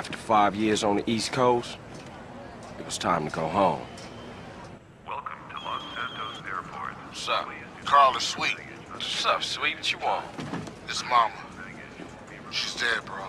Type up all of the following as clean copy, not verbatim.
After 5 years on the East Coast, it was time to go home. Welcome to Los Santos Airport. What's up? Carl is sweet. What's up, sweet? What you want? His mama. She's dead, bro.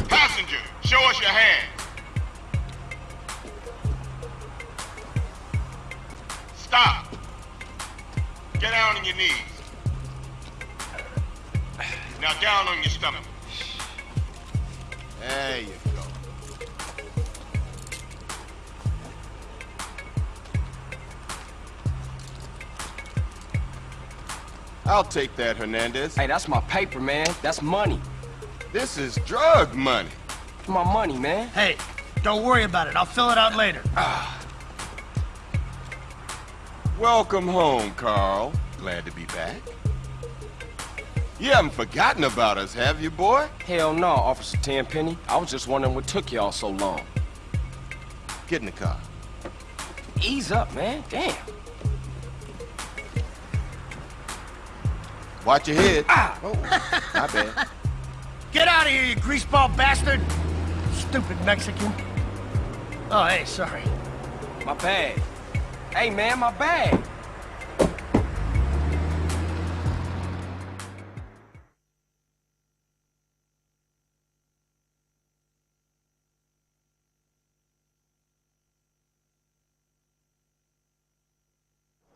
Passenger, show us your hands. Stop. Get down on your knees. Now down on your stomach. There you go. I'll take that, Hernandez. Hey, that's my paper, man. That's money. This is drug money. My money, man. Hey, don't worry about it. I'll fill it out later. Welcome home, Carl. Glad to be back. You haven't forgotten about us, have you, boy? Hell no, Officer Tenpenny. I was just wondering what took y'all so long. Get in the car. Ease up, man. Damn. Watch your head. Ah! Oh, my bad. Get out of here, you greaseball bastard! Stupid Mexican. Oh, hey, sorry. My bag. Hey, man, my bag.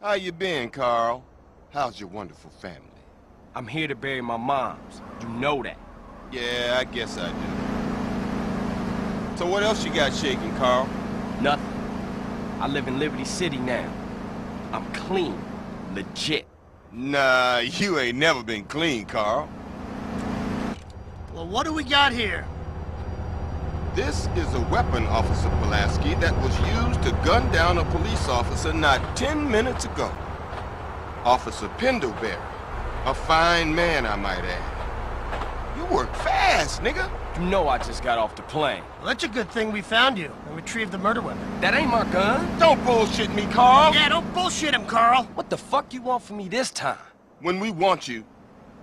How you been, Carl? How's your wonderful family? I'm here to bury my moms. You know that. Yeah, I guess I do. So what else you got shaking, Carl? Nothing. I live in Liberty City now. I'm clean. Legit. Nah, you ain't never been clean, Carl. Well, what do we got here? This is a weapon, Officer Pulaski, that was used to gun down a police officer not 10 minutes ago. Officer Pendlebury. A fine man, I might add. You work fast, nigga. You know I just got off the plane. Well, that's a good thing we found you and retrieved the murder weapon. That ain't my gun. Don't bullshit me, Carl. Yeah, don't bullshit him, Carl. What the fuck you want from me this time? When we want you,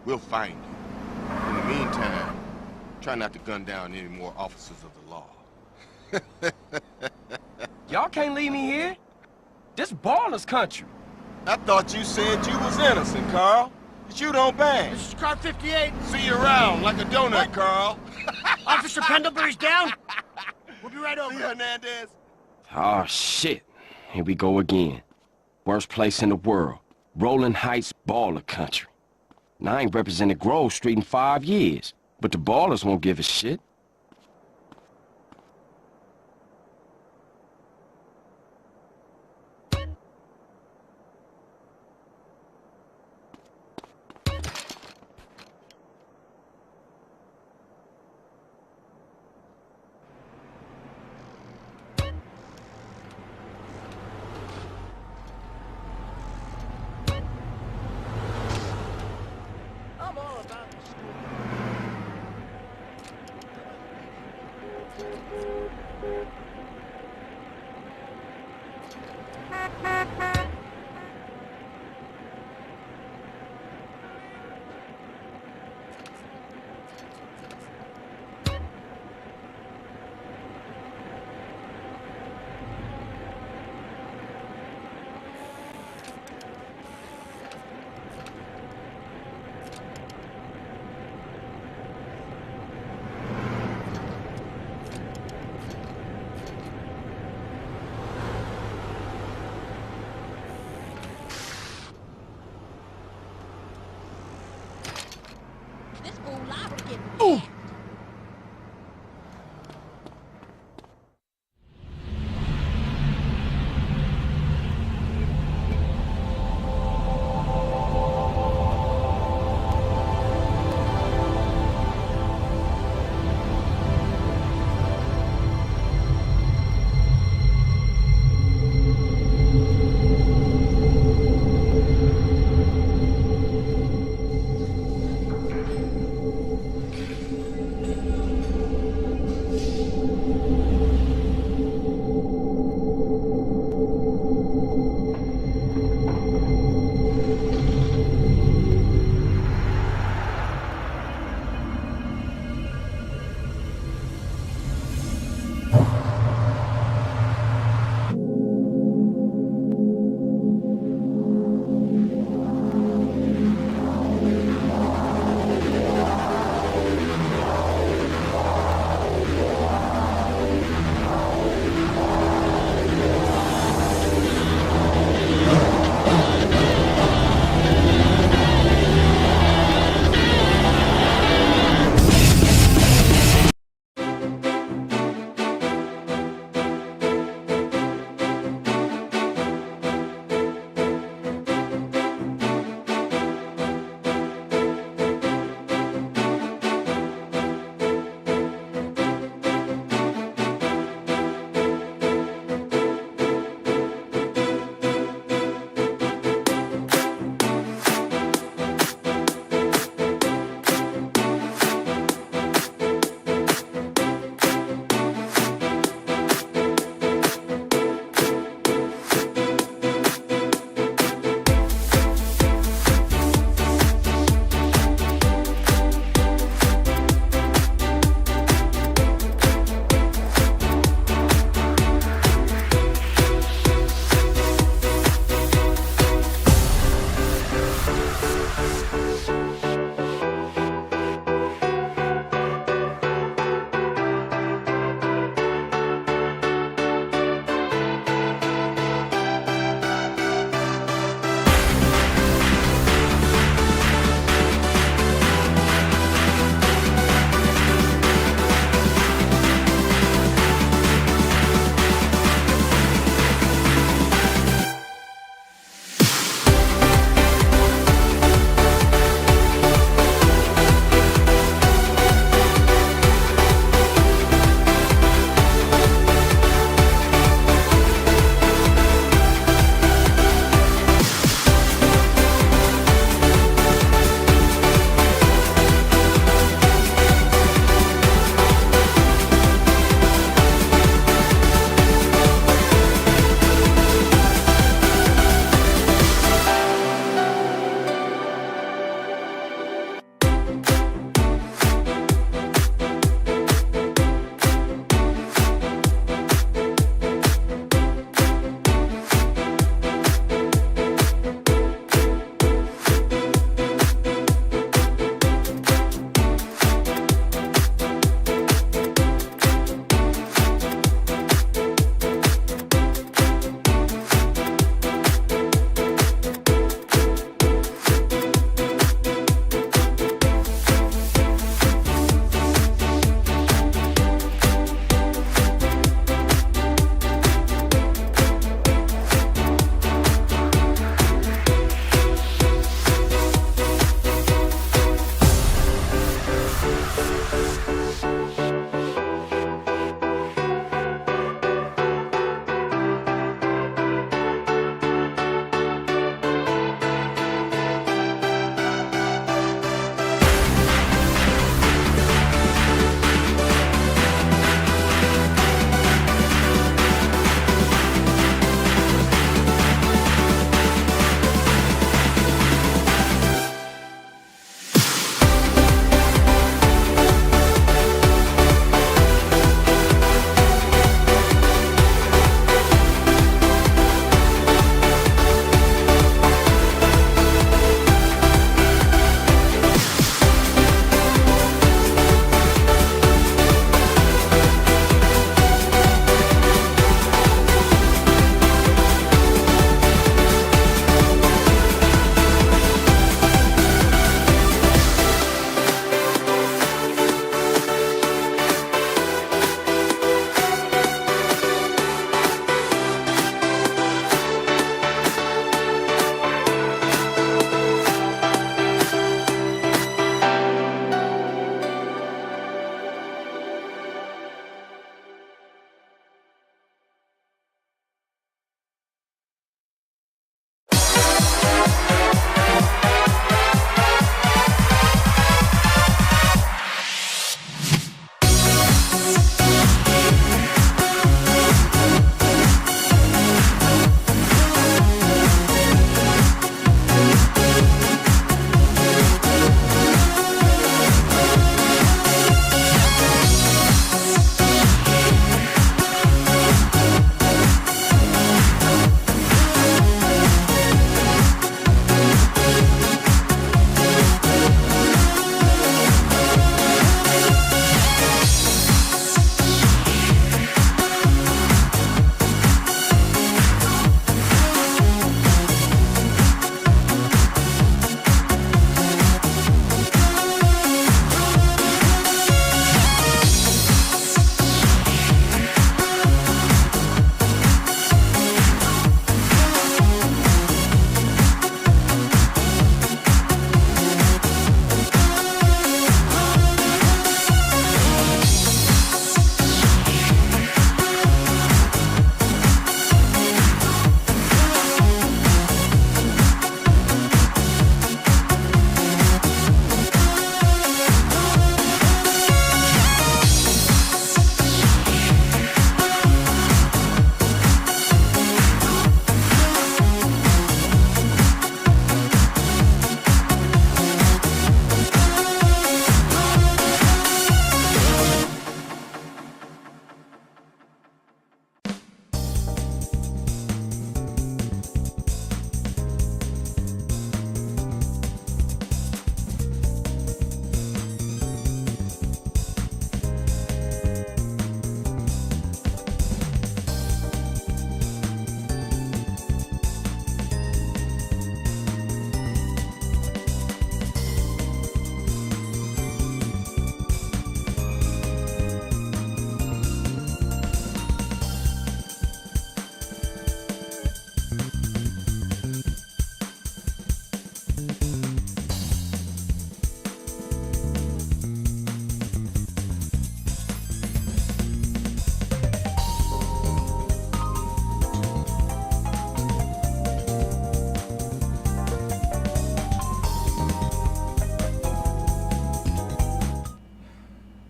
we'll find you. In the meantime, try not to gun down any more officers of the law. Y'all can't leave me here. This baller's country. I thought you said you was innocent, Carl. But you don't bang. This is car 58. See you around like a donut, What? Carl. Officer Pendlebury's down. We'll be right over. See, Hernandez? Oh, shit. Here we go again. Worst place in the world. Rolling Heights baller country. Now, I ain't represented Grove Street in 5 years, but the ballers won't give a shit.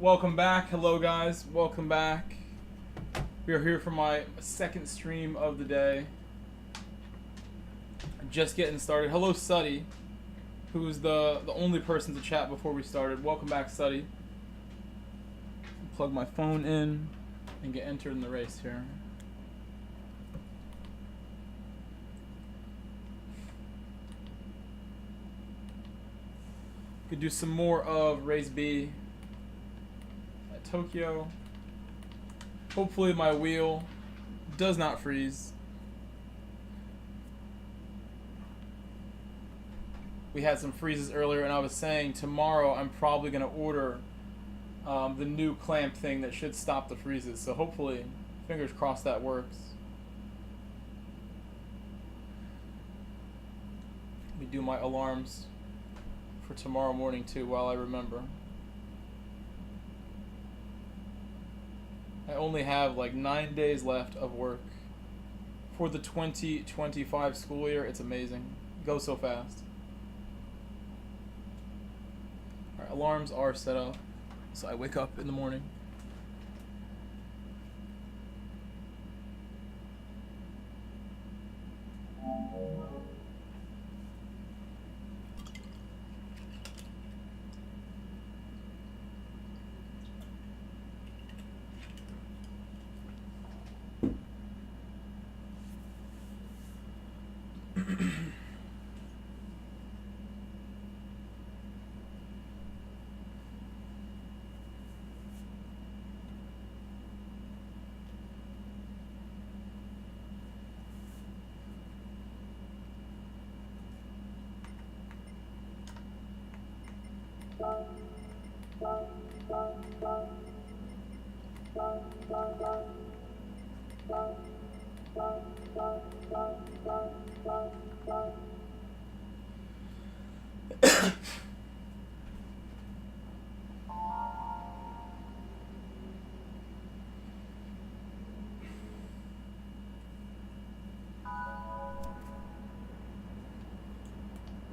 welcome back. Hello guys, welcome back. We are here for my second stream of the day. Just getting started. Hello Suddy, who's the only person to chat before we started. Welcome back, Suddy. Plug my phone in and get entered in the race here. Could do some more of race B at Tokyo. Hopefully my wheel does not freeze. We had some freezes earlier, and I was saying tomorrow I'm probably going to order the new clamp thing that should stop the freezes. So hopefully, fingers crossed, that works. Let me do my alarms for tomorrow morning too while I remember. I only have like 9 days left of work for the 2025 school year. It's amazing. It goes so fast. Alright, alarms are set up so I wake up in the morning.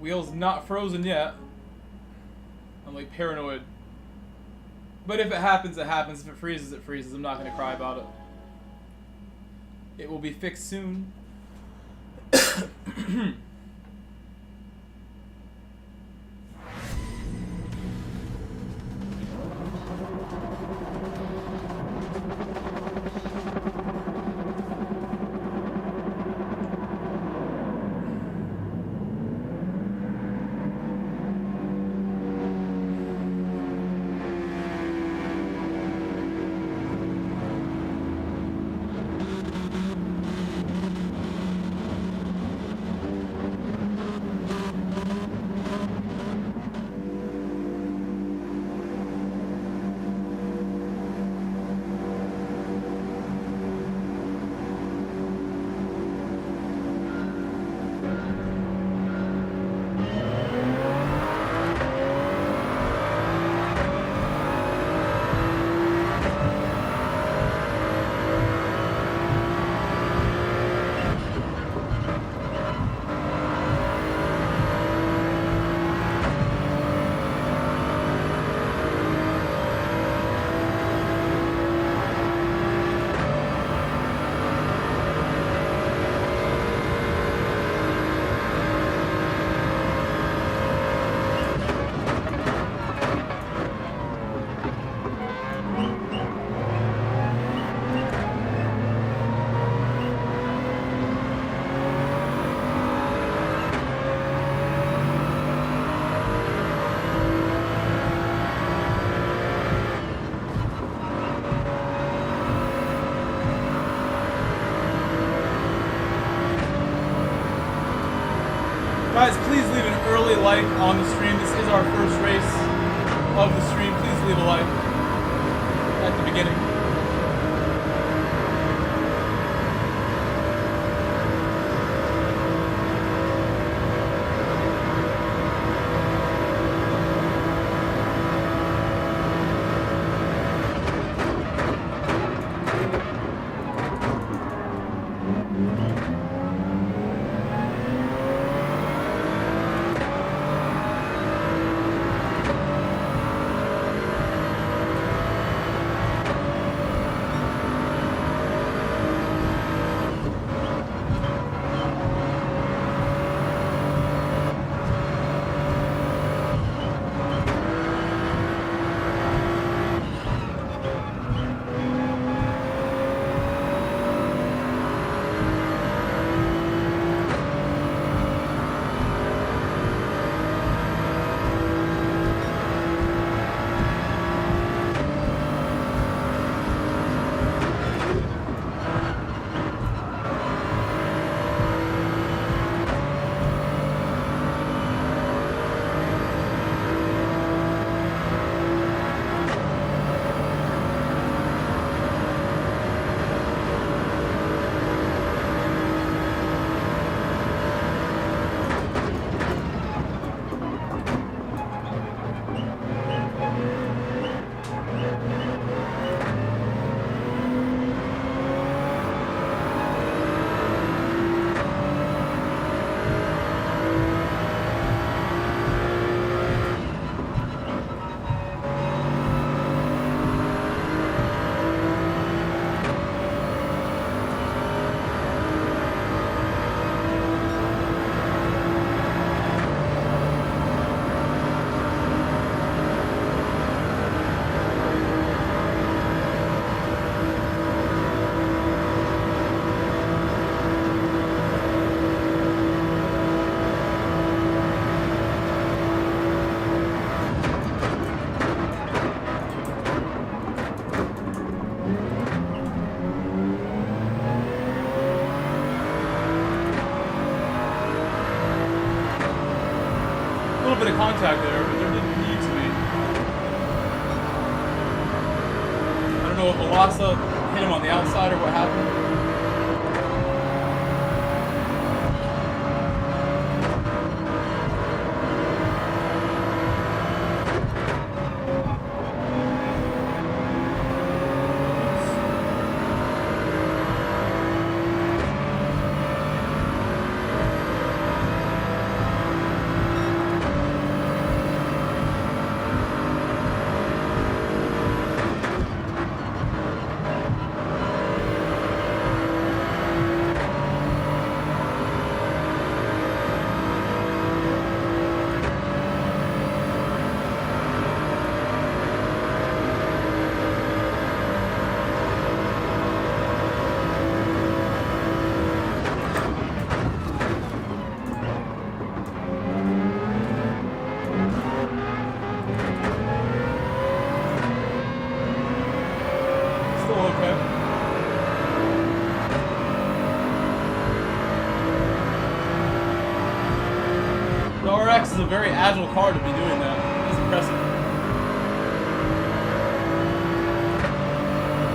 Wheel's not frozen yet. I'm like paranoid. But if it happens, it happens. If it freezes, it freezes. I'm not going to cry about it. It will be fixed soon. Guys, please leave an early like on the stream. This is our first race of the stream. Please leave a like at the beginning. contact there, but there didn't need to be. I don't know if Alasa hit him on the outside or what happened. Is a very agile car to be doing that. That's impressive.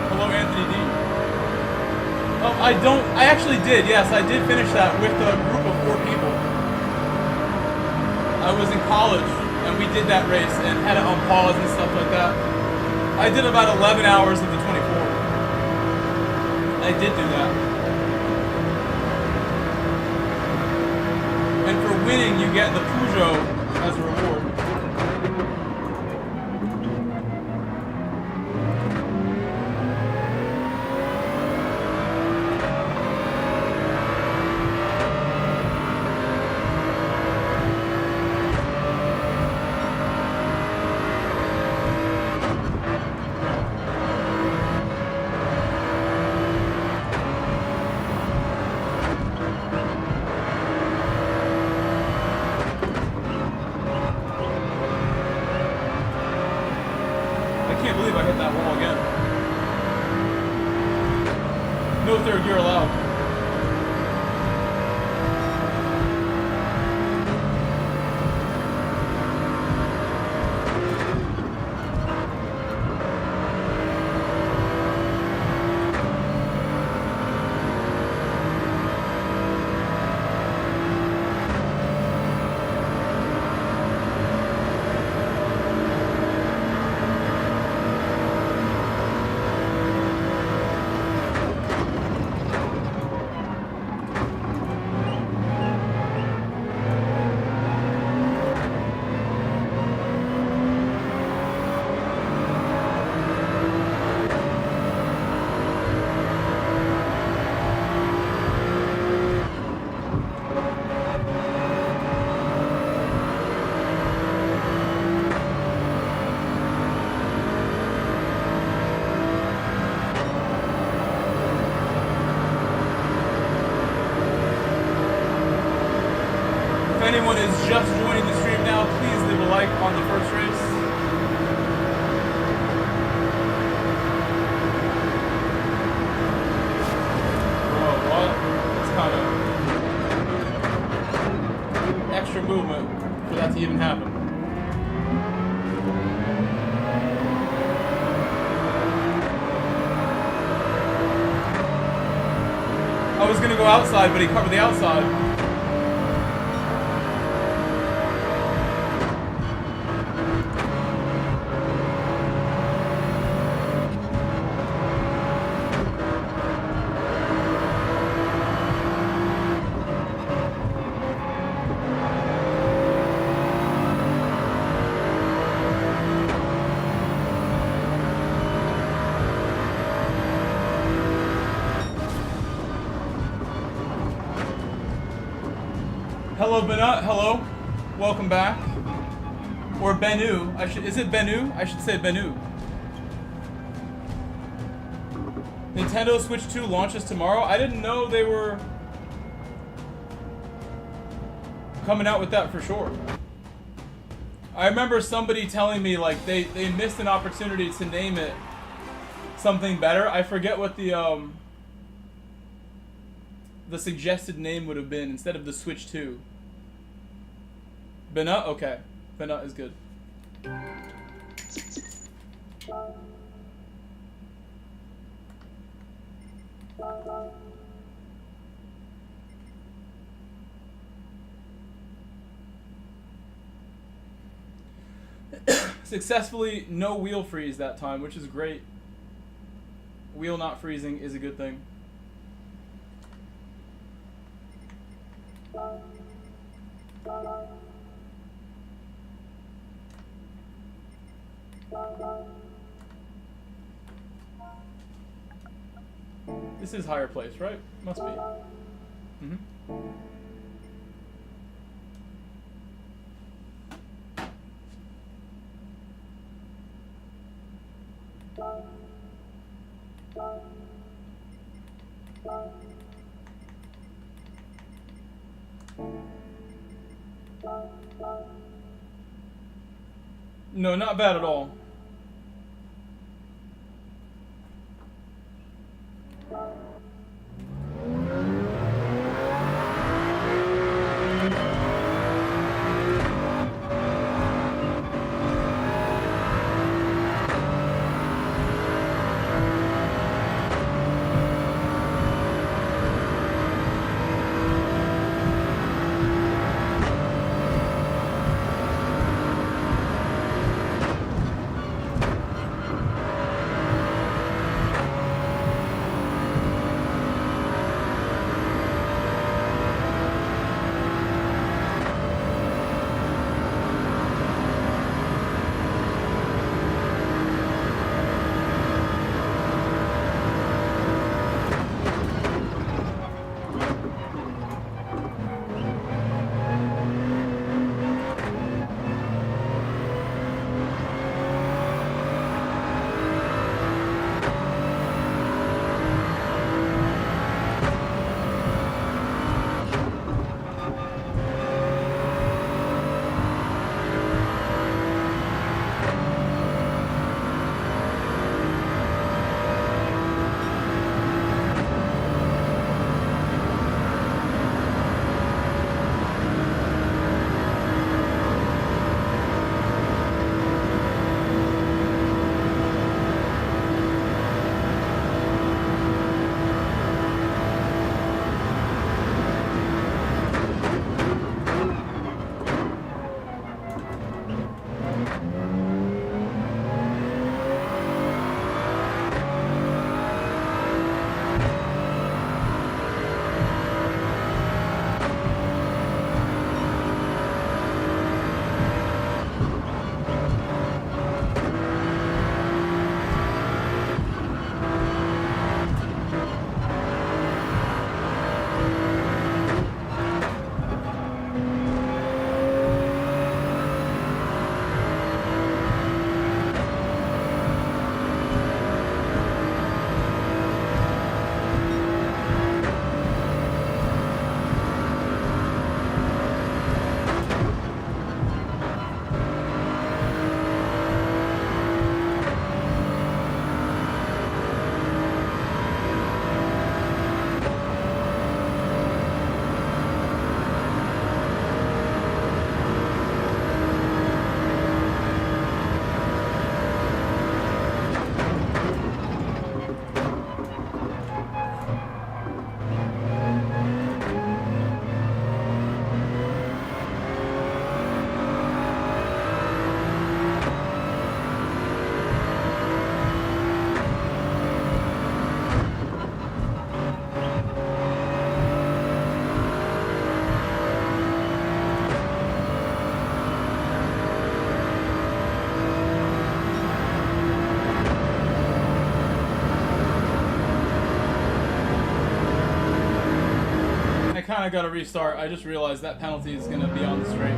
Hello, Anthony D. Oh, I actually did, yes, I did finish that with a group of 4 people. I was in college, and we did that race, and had it on pause and stuff like that. I did about 11 hours of the 24. I did do that. And for winning, you get the Peugeot as a reward. You're allowed. anyone is just joining the stream now, please leave a like on the first race. Whoa, what? That's kind of extra movement for that to even happen. I was gonna go outside, but he covered the outside. Hello, Benut. Hello. Welcome back. Or Benu. Is it Benu? I should say Benu. Nintendo Switch 2 launches tomorrow. I didn't know they were coming out with that for sure. I remember somebody telling me like they missed an opportunity to name it something better. I forget what the suggested name would have been instead of the Switch 2. Benut? Okay. Vanilla is good. Successfully no wheel freeze that time, which is great. Wheel not freezing is a good thing. This is higher place, right? Must be. No, not bad at all. kind of got to restart. I just realized that penalty is going to be on the straight.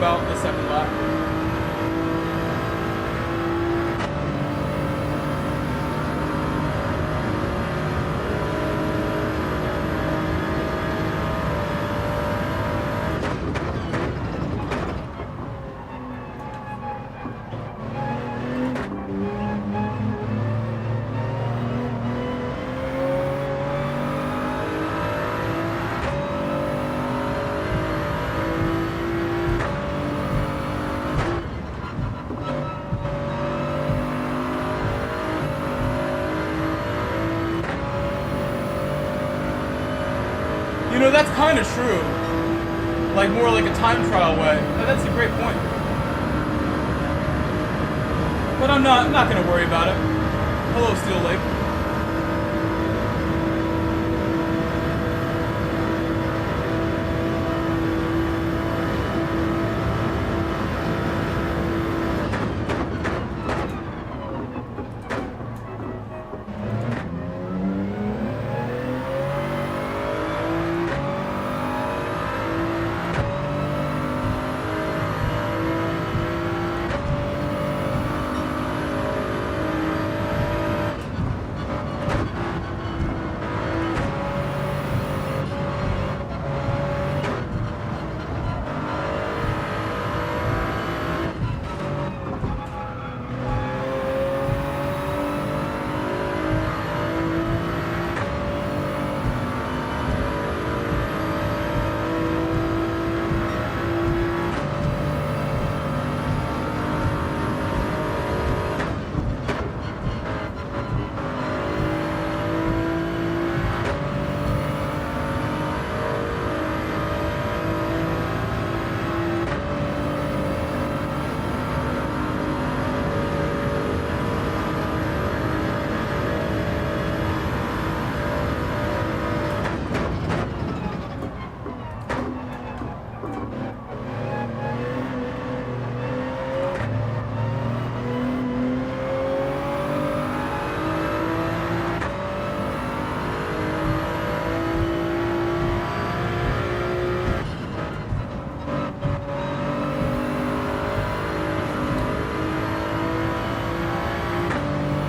About the second lap. You know, that's kind of true. Like, more like a time trial way. That's a great point. But I'm not gonna worry about it. Hello, Steel Lake.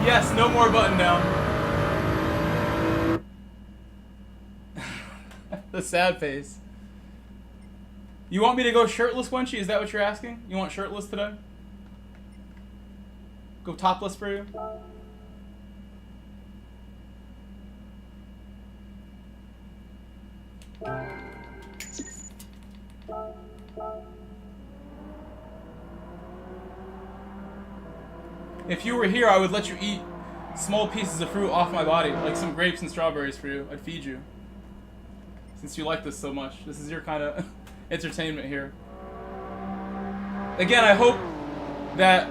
Yes, no more button down. The sad face. You want me to go shirtless, Wenchy? Is that what you're asking? You want shirtless today? Go topless for you? If you were here, I would let you eat small pieces of fruit off my body, like some grapes and strawberries for you. I'd feed you. Since you like this so much. This is your kind of entertainment here. Again, I hope that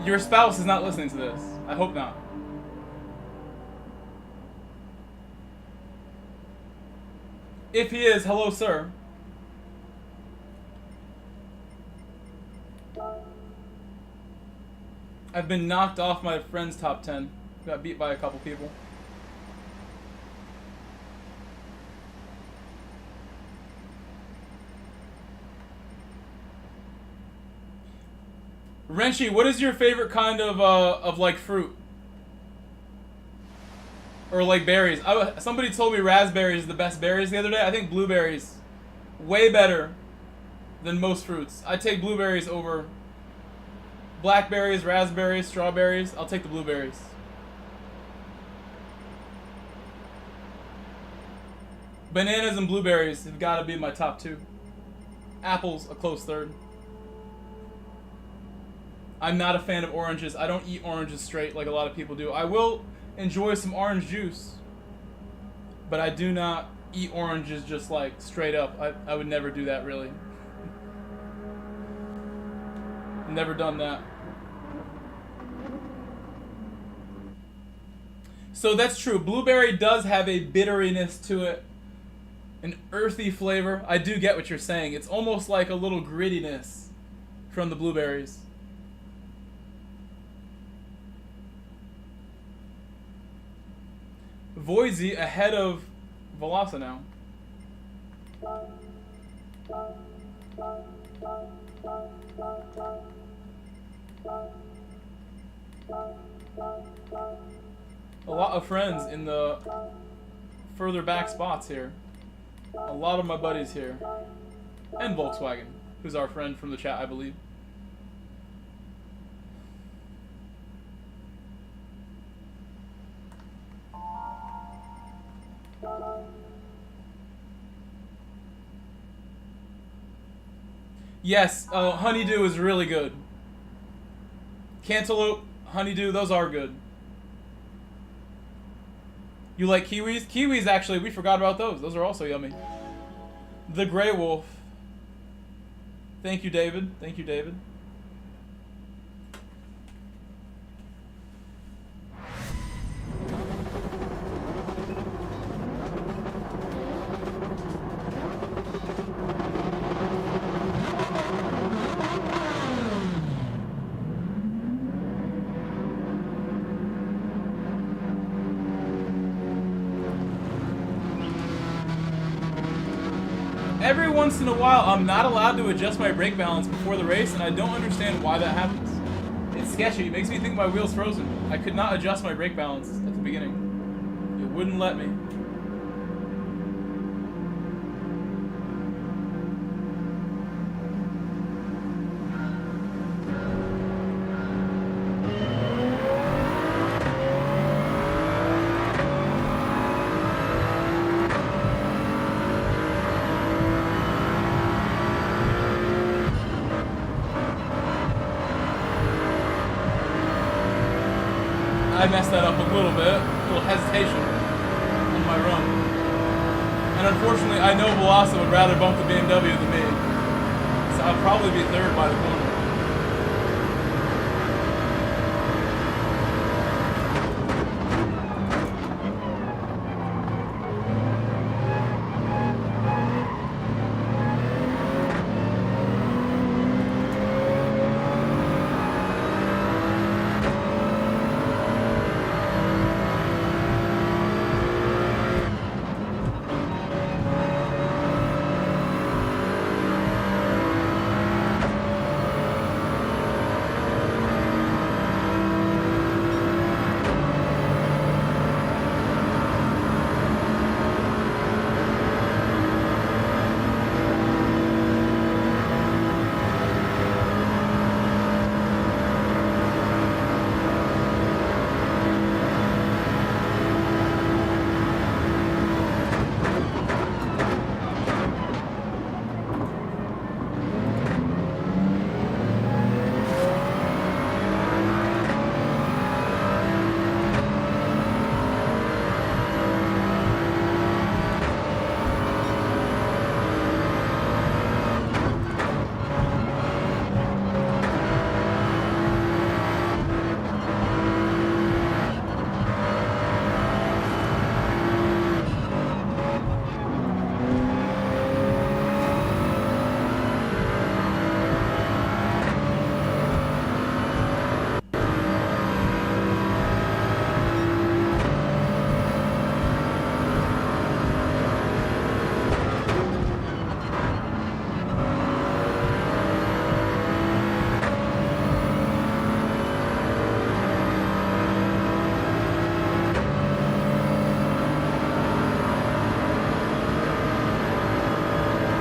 your spouse is not listening to this. I hope not. If he is, hello, sir. I've been knocked off my friend's top 10. Got beat by a couple people. Renshi, what is your favorite kind of like fruit? Or like berries? Somebody told me raspberries is the best berries the other day. I think blueberries way better than most fruits. I take blueberries over blackberries, raspberries, strawberries. I'll take the blueberries. Bananas and blueberries have got to be my top two. Apples, a close third. I'm not a fan of oranges. I don't eat oranges straight like a lot of people do. I will enjoy some orange juice, but I do not eat oranges just like straight up. I would never do that, really. Never done that. So that's true. Blueberry does have a bitteriness to it. An earthy flavor. I do get what you're saying. It's almost like a little grittiness from the blueberries. Voizy ahead of Velosa now. A lot of friends in the further back spots here. A lot of my buddies here. And Volkswagen, who's our friend from the chat, I believe. Yes, honeydew is really good. Cantaloupe, honeydew, those are good. You like kiwis? Kiwis, actually, we forgot about those. Those are also yummy. The Grey Wolf. Thank you, David. Thank you, David. Every once in a while, I'm not allowed to adjust my brake balance before the race, and I don't understand why that happens. It's sketchy. It makes me think my wheel's frozen. I could not adjust my brake balance at the beginning. It wouldn't let me. I messed that up a little bit, a little hesitation on my run. And unfortunately, I know Velosa would rather bump the BMW than me. So I'll probably be third by the corner.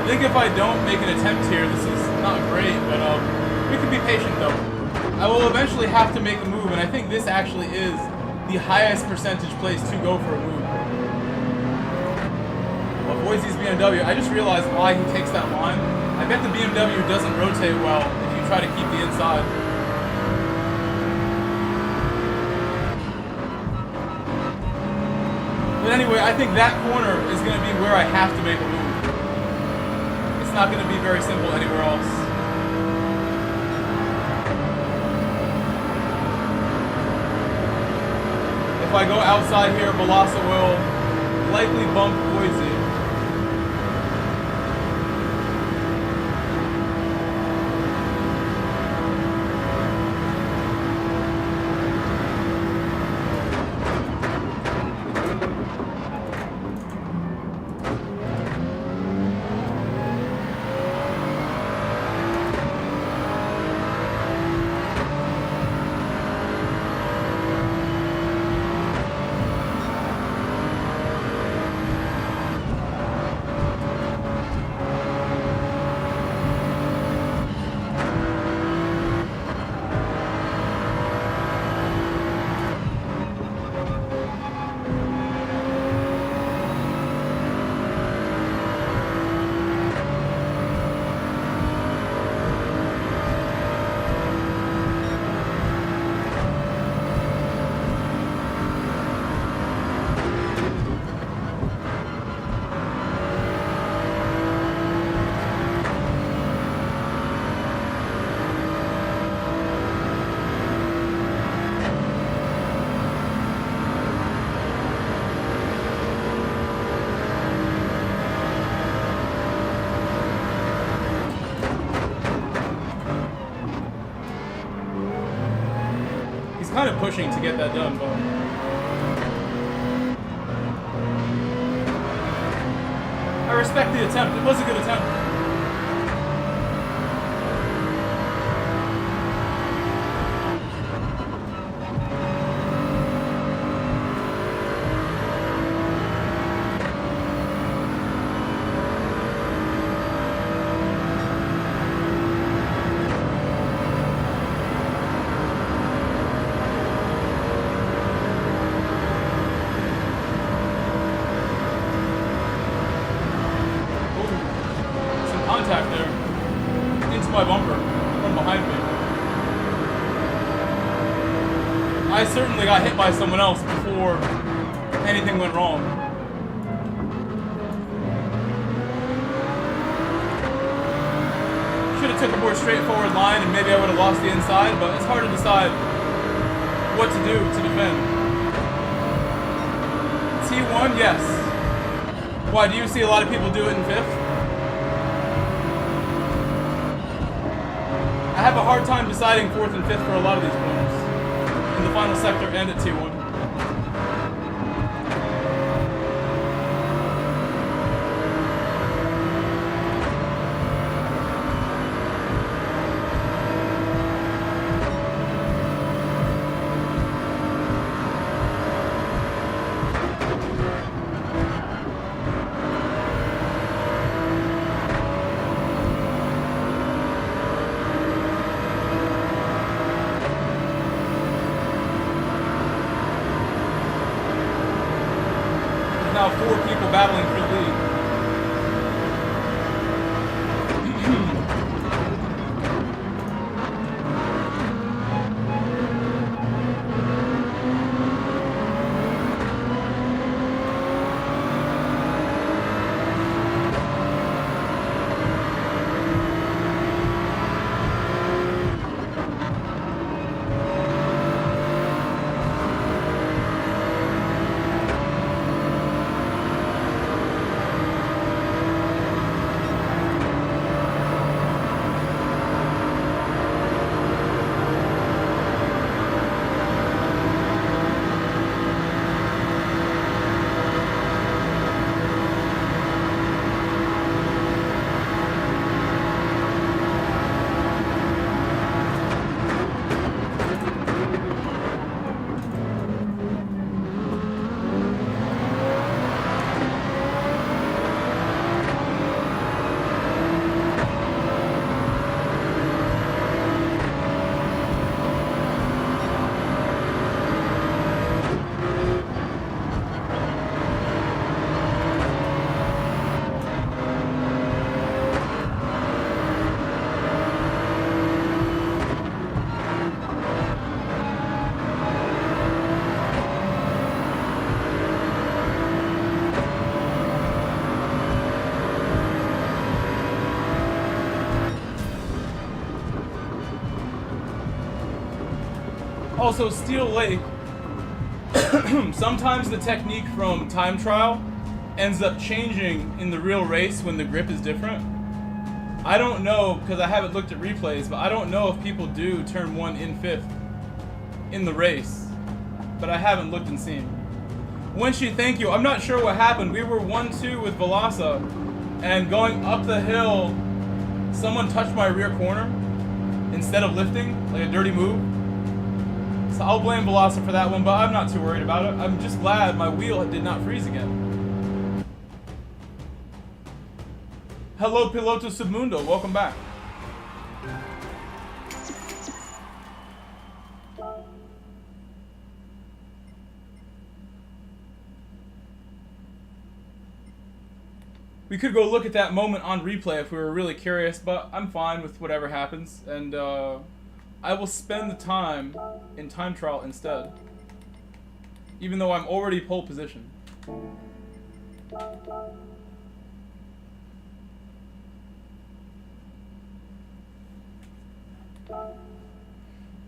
I think if I don't make an attempt here, this is not great, but we can be patient though. I will eventually have to make a move, and I think this actually is the highest percentage place to go for a move. Well, Boise's BMW, I just realized why he takes that line. I bet the BMW doesn't rotate well if you try to keep the inside. But anyway, I think that corner is going to be where I have to make a move. It's not going to be very simple anywhere else. If I go outside here, Velosa will likely bump Boise. kind of pushing to get that done, but... I respect the attempt. It was a good attempt. I certainly got hit by someone else before anything went wrong. Should have took a more straightforward line and maybe I would have lost the inside, but it's hard to decide what to do to defend. T1, yes. Why, do you see a lot of people do it in 5th? I have a hard time deciding 4th and 5th for a lot of these corners. In the final sector and at T1. Now 4 people battling for the lead. Also, Steel Lake, sometimes the technique from time trial ends up changing in the real race when the grip is different. I don't know, because I haven't looked at replays, but I don't know if people do turn 1 in 5th in the race. But I haven't looked and seen. Winchi, thank you. I'm not sure what happened. We were 1-2 with Velasa, and going up the hill, someone touched my rear corner instead of lifting, like a dirty move. So I'll blame Velasa for that one, but I'm not too worried about it. I'm just glad my wheel did not freeze again. Hello, Piloto Submundo. Welcome back. We could go look at that moment on replay if we were really curious, but I'm fine with whatever happens, and I will spend the time in time trial instead, even though I'm already pole position.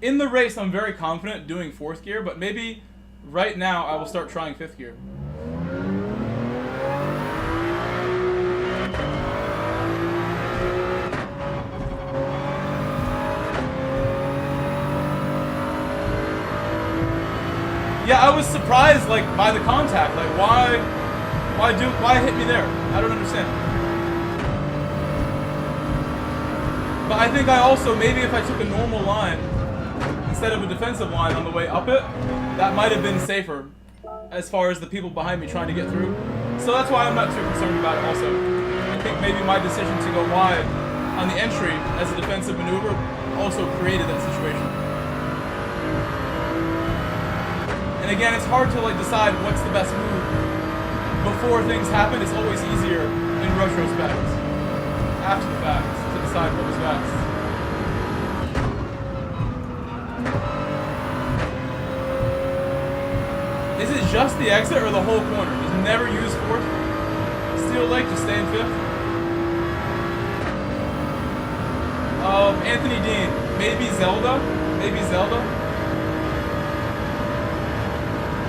In the race, I'm very confident doing 4th gear, but maybe right now I will start trying 5th gear. Yeah, I was surprised, like, by the contact. Like, why hit me there? I don't understand. But I think I also, maybe if I took a normal line instead of a defensive line on the way up it, that might have been safer as far as the people behind me trying to get through. So that's why I'm not too concerned about it also. I think maybe my decision to go wide on the entry as a defensive maneuver also created that situation. And again, it's hard to like decide what's the best move before things happen. It's always easier in retrospect, after the fact, to decide what was best. Is it just the exit or the whole corner? Just never use fourth? Steel Lake, just stay in fifth? Anthony Dean, maybe Zelda? Maybe Zelda?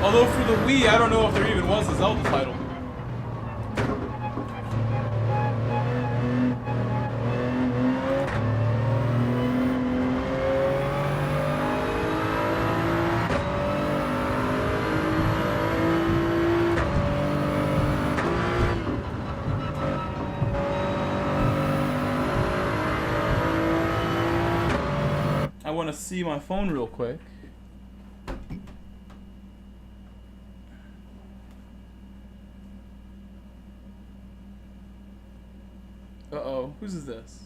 Although for the Wii, I don't know if there even was a Zelda title. I want to see my phone real quick. Uh-oh, whose is this?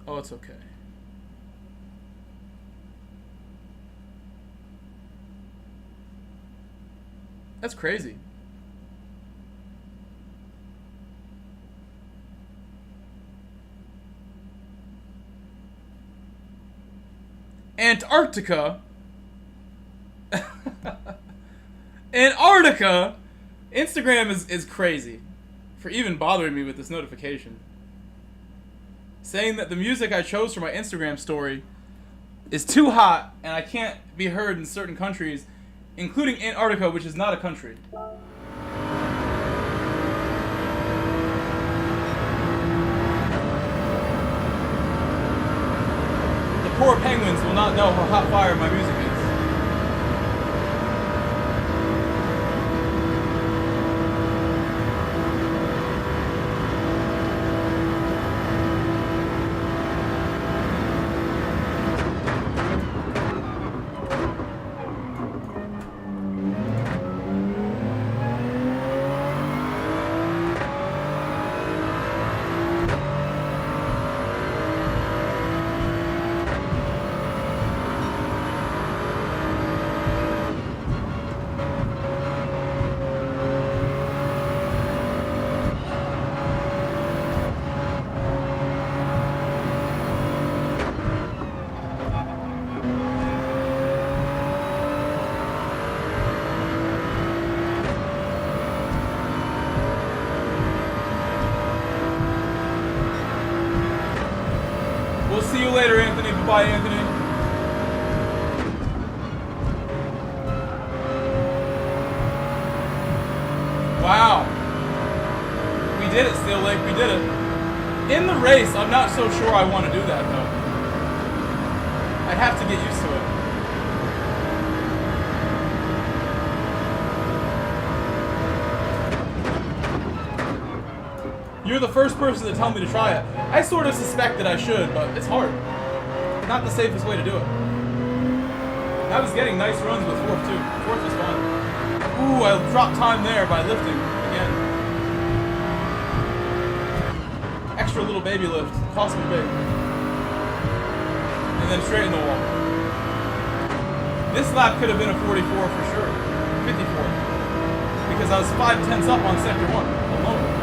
Oh, it's okay. That's crazy. Antarctica? Antarctica? Instagram is crazy for even bothering me with this notification. Saying that the music I chose for my Instagram story is too hot and I can't be heard in certain countries, including Antarctica, which is not a country. Poor penguins will not know how hot fire my music is. See you later, Anthony. Bye-bye, Anthony. Wow. We did it, Steel Lake. We did it. In the race, I'm not so sure I want to do that, though. I'd have to get used to it. You're the first person to tell me to try it. I sort of suspect that I should, but it's hard. Not the safest way to do it. I was getting nice runs with fourth, too. Fourth was fun. Ooh, I dropped time there by lifting again. Extra little baby lift. Cost me big. And then straight in the wall. This lap could have been a 44 for sure. 54. Because I was 5/10 up on sector 1 alone.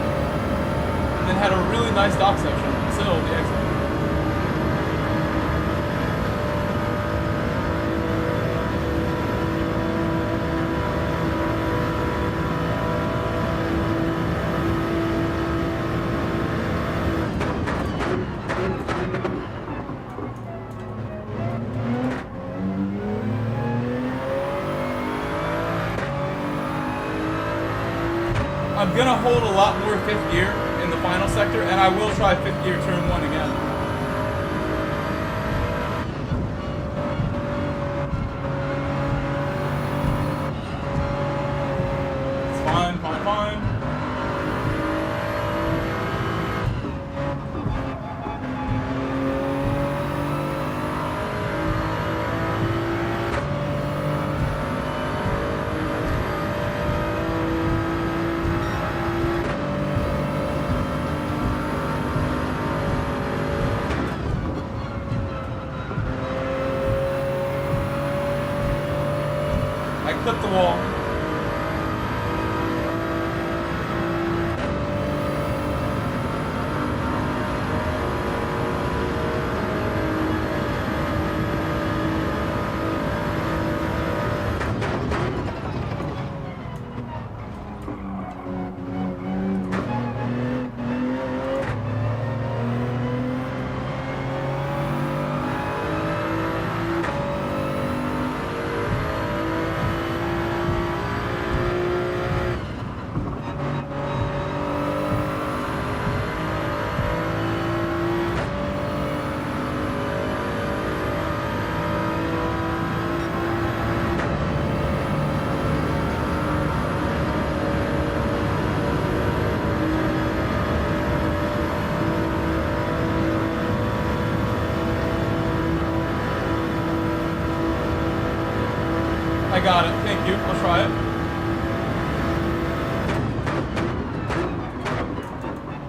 And had a really nice dock section until the exit. I'm gonna hold a lot more fifth gear in the final sector, and I will try fifth gear turn 1 again. got it. Thank you. I'll try it.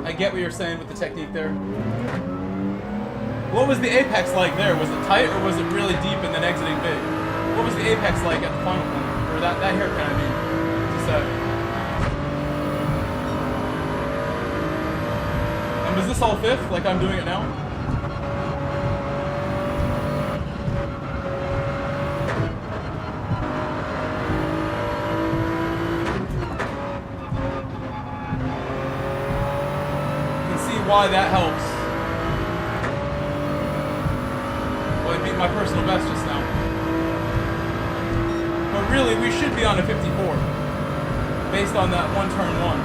I get what you're saying with the technique there. What was the apex like there? Was it tight or was it really deep and then exiting big? What was the apex like at the final corner? Or that hairpin, I mean, to say. And was this all fifth, like I'm doing it now? Why that helps. Well, I beat my personal best just now. But really, we should be on a 54. Based on that one turn one.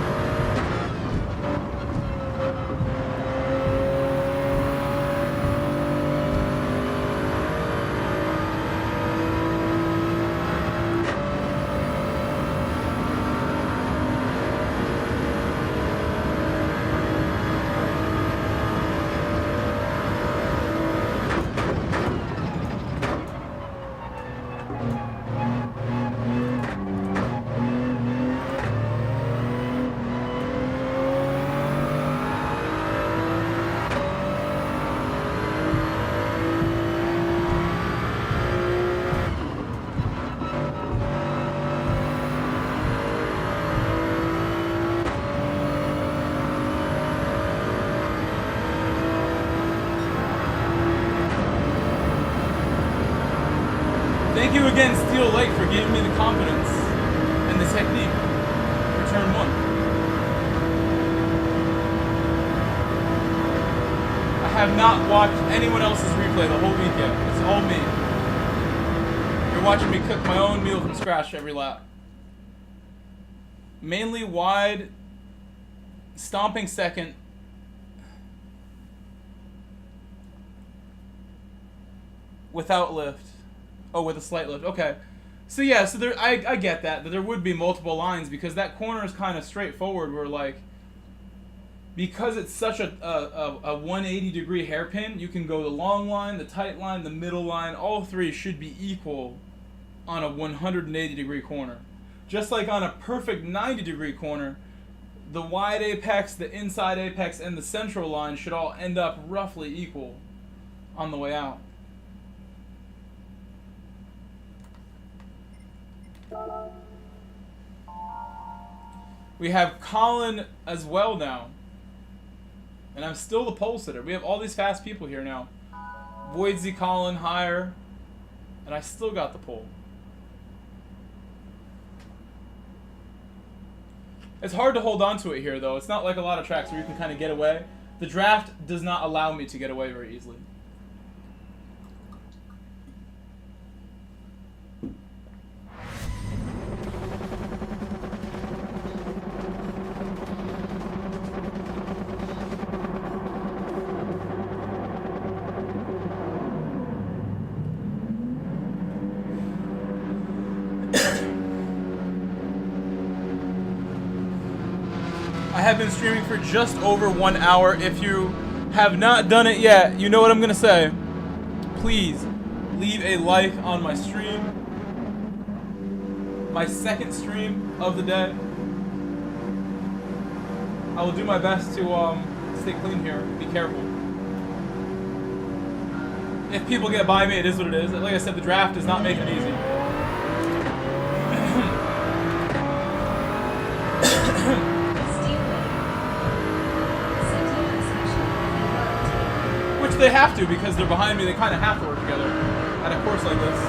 Thank you again, Steel Lake, for giving me the confidence and the technique for turn one. I have not watched anyone else's replay the whole weekend. It's all me. You're watching me cook my own meal from scratch every lap. Mainly wide, stomping second. Without lift. Oh, with a slight lift. Okay. So yeah, so there, I get that there would be multiple lines because that corner is kind of straightforward where like, because it's such a 180 degree hairpin, you can go the long line, the tight line, the middle line, all three should be equal on a 180 degree corner. Just like on a perfect 90 degree corner, the wide apex, the inside apex, and the central line should all end up roughly equal on the way out. We have Colin as well now. And I'm still the pole sitter. We have all these fast people here now. Voidsy, Colin, higher. And I still got the pole. It's hard to hold on to it here, though. It's not like a lot of tracks where you can kind of get away. The draft does not allow me to get away very easily. I have been streaming for just over 1 hour. If you have not done it yet, you know what I'm gonna say. Please leave a like on my stream. My second stream of the day. I will do my best to stay clean here. Be careful. If people get by me, it is what it is. Like I said, the draft does not make it easy. Which they have to, because they're behind me. They kind of have to work together at a course like this.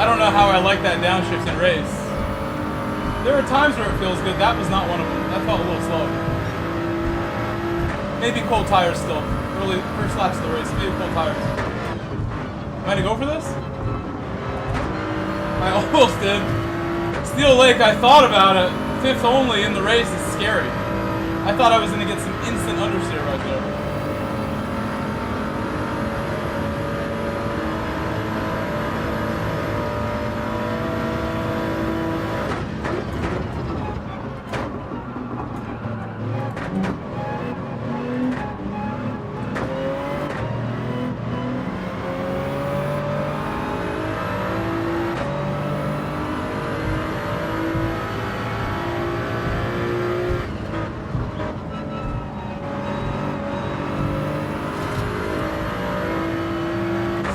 I don't know how I like that downshift in race. There are times where it feels good. That was not one of them. That felt a little slow. Maybe cold tires still. Early first laps of the race. Maybe cold tires. Am I gonna go for this? I almost did. Steel Lake, I thought about it. Fifth only in the race is scary. I thought I was gonna get some instant understeer right there.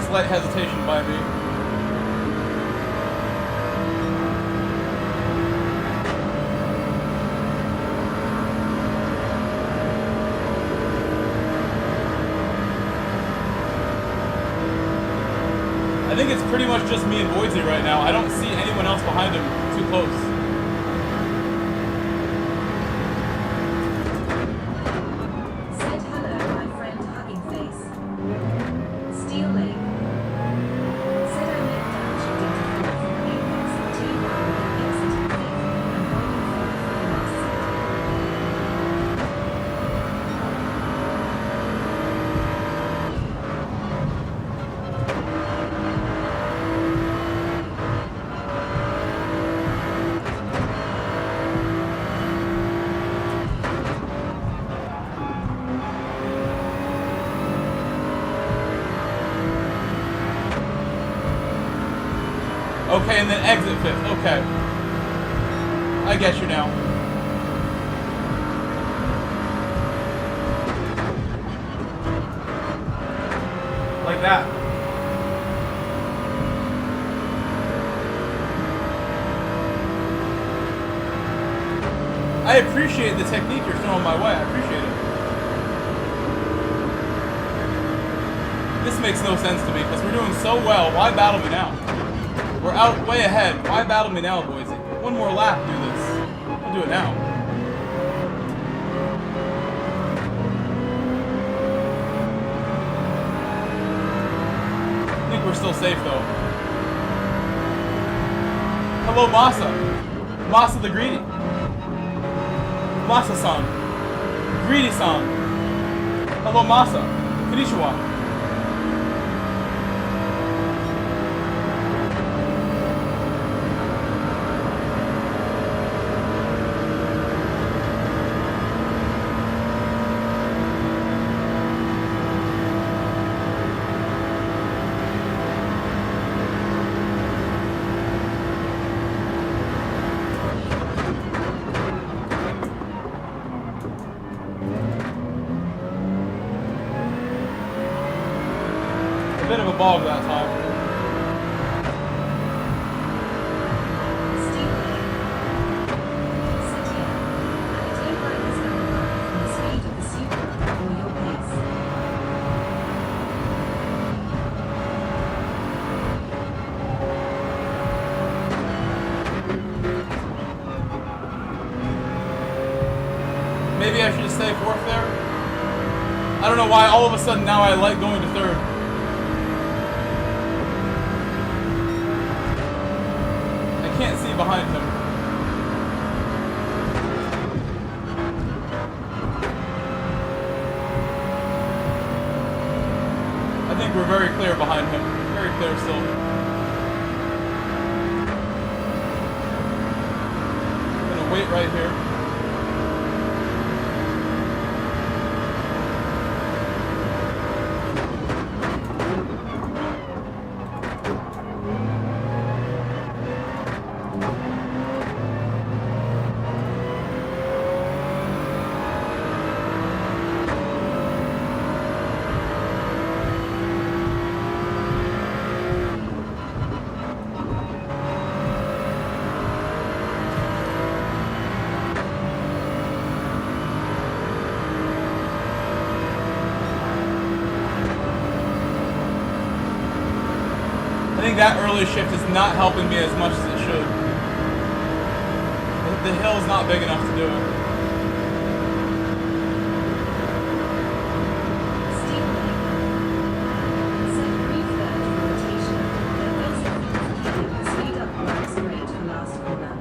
Slight hesitation by me. I think it's pretty much just me and Boise right now. I don't see anyone else behind him too close. Said hello, my friend Hugging Face. Steel Lake. Said I met downshift into fourth from Apex T1 and exited fifth and holding fourth for the last seat. Okay, and then exit fifth. Okay. I get you now. Like that. I appreciate the technique you're throwing my way. I appreciate it. This makes no sense to me because we're doing so well. Why battle me now? We're out way ahead. Why battle me now, Boise? One more lap, do this. I'll do it now. I think we're still safe, though. Hello, Masa. Masa the Greedy. Masa-san. Greedy-san. Hello, Masa. Konnichiwa. Bit of a bog that time. Steel Lake. Said yeah. And the tail line is going up from the speed of the Supra or your pace. Maybe I should just stay fourth there. I don't know why all of a sudden now I like going to third. I can't see behind him. I think we're very clear behind him. Very clear still. I'm gonna wait right here. think that early shift is not helping me as much as it should. The hill's not big enough to do it. Steel leg. Set brief third rotation. Then speed up works great for last corner.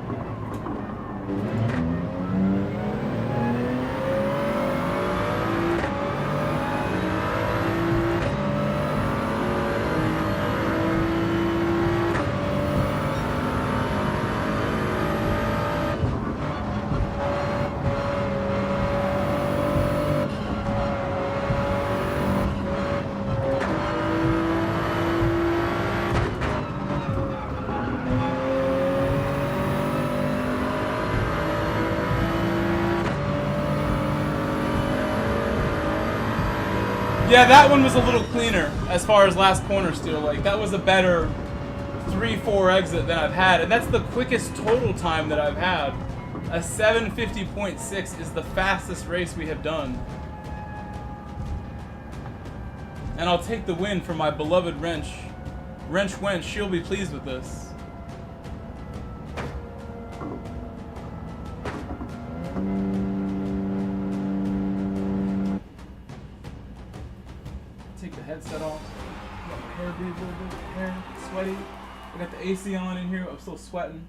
Yeah, that one was a little cleaner as far as last corner steel. Like, that was a better 3-4 exit than I've had. And that's the quickest total time that I've had. A 7:50.6 is the fastest race we have done. And I'll take the win for my beloved Wrench. Wrench Wench, she'll be pleased with this. Take the headset off. Let my hair be a little bit hair sweaty. I got the AC on in here. I'm still sweating.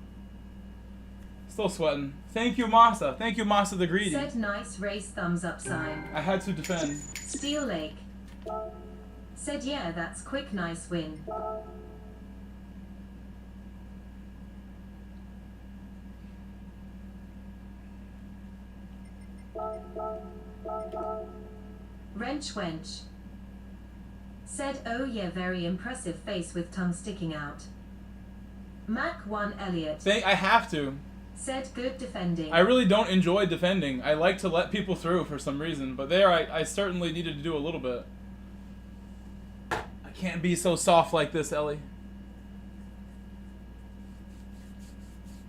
Still sweating. Thank you, Masa. Thank you, Masa the Greedy. Said nice race thumbs up sign. I had to defend. Steel leg. Said yeah, that's quick nice win. Wrench wench. Said oh yeah, very impressive face with tongue sticking out. Mac 1 Elliot. I have to. Said good defending. I really don't enjoy defending. I like to let people through for some reason, but there I certainly needed to do a little bit. I can't be so soft like this, Ellie.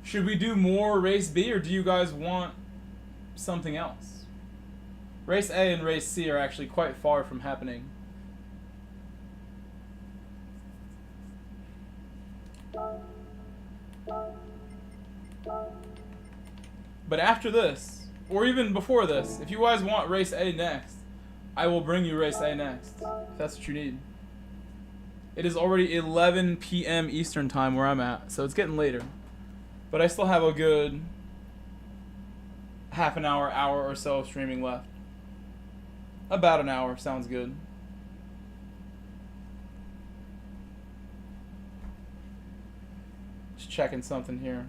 Should we do more Race B, or do you guys want something else? Race A and Race C are actually quite far from happening. But after this, or even before this, if you guys want Race A next, I will bring you Race A next, if that's what you need. It is already 11 p.m. Eastern time where I'm at, so it's getting later. But I still have a good half an hour, hour or so of streaming left. About an hour, sounds good. Just checking something here.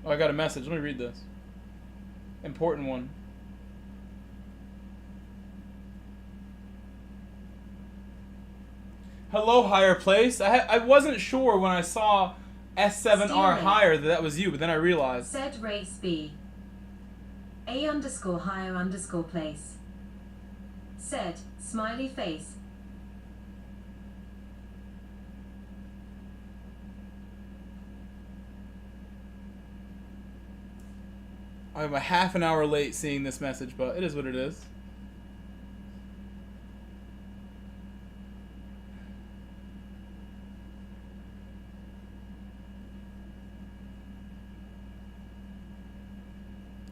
Oh, I got a message. Let me read this. Important one. Hello, higher place. I wasn't sure when I saw S7R higher that was you, but then I realized. Said race B. A underscore higher underscore place. Said smiley face. I'm a half an hour late seeing this message, but it is what it is.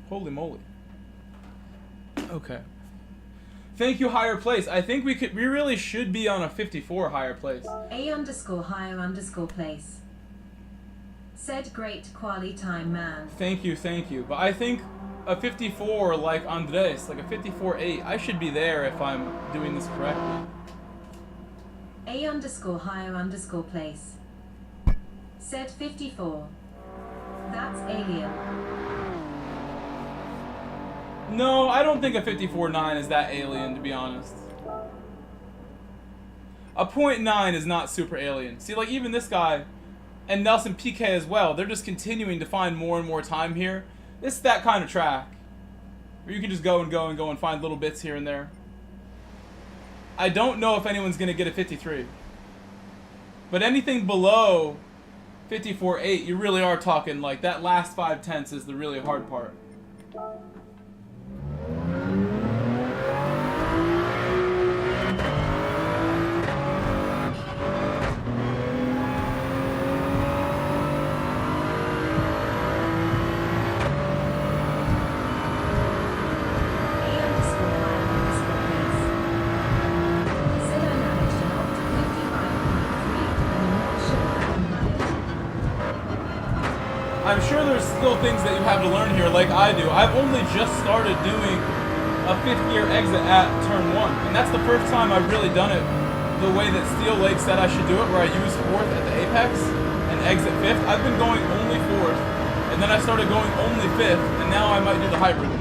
Holy moly. Okay. Thank you, higher place. I think we really should be on a 54 higher place. A underscore higher underscore place. Said great quality time man. Thank you, thank you. But I think a 54 like Andres, like a 54.8, I should be there if I'm doing this correctly. A underscore higher underscore place. Said 54. That's alien. No, I don't think a 54.9 is that alien, to be honest. A .9 is not super alien. See, like, even this guy, and Nelson PK as well, they're just continuing to find more and more time here. This is that kind of track, where you can just go and go and go and find little bits here and there. I don't know if anyone's going to get a 53. But anything below 54.8, you really are talking, like, that last 5/10 is the really hard part. I'm sure there's still things that you have to learn here like I do. I've only just started doing a 5th gear exit at turn 1. And that's the first time I've really done it the way that Steel Lake said I should do it, where I use 4th at the apex and exit 5th. I've been going only 4th, and then I started going only 5th, and now I might do the hybrid.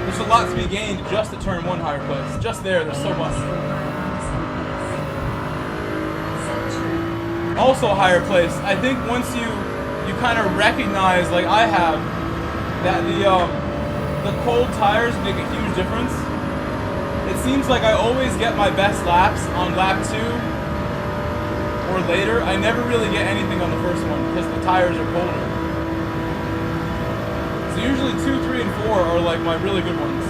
There's a lot to be gained just at turn 1 higher place. Just there's so much. Also higher place, I think once you kind of recognize, like I have, that the cold tires make a huge difference. It seems like I always get my best laps on lap 2 or later. I never really get anything on the first one because the tires are colder. So usually 2, 3, and 4 are like my really good ones.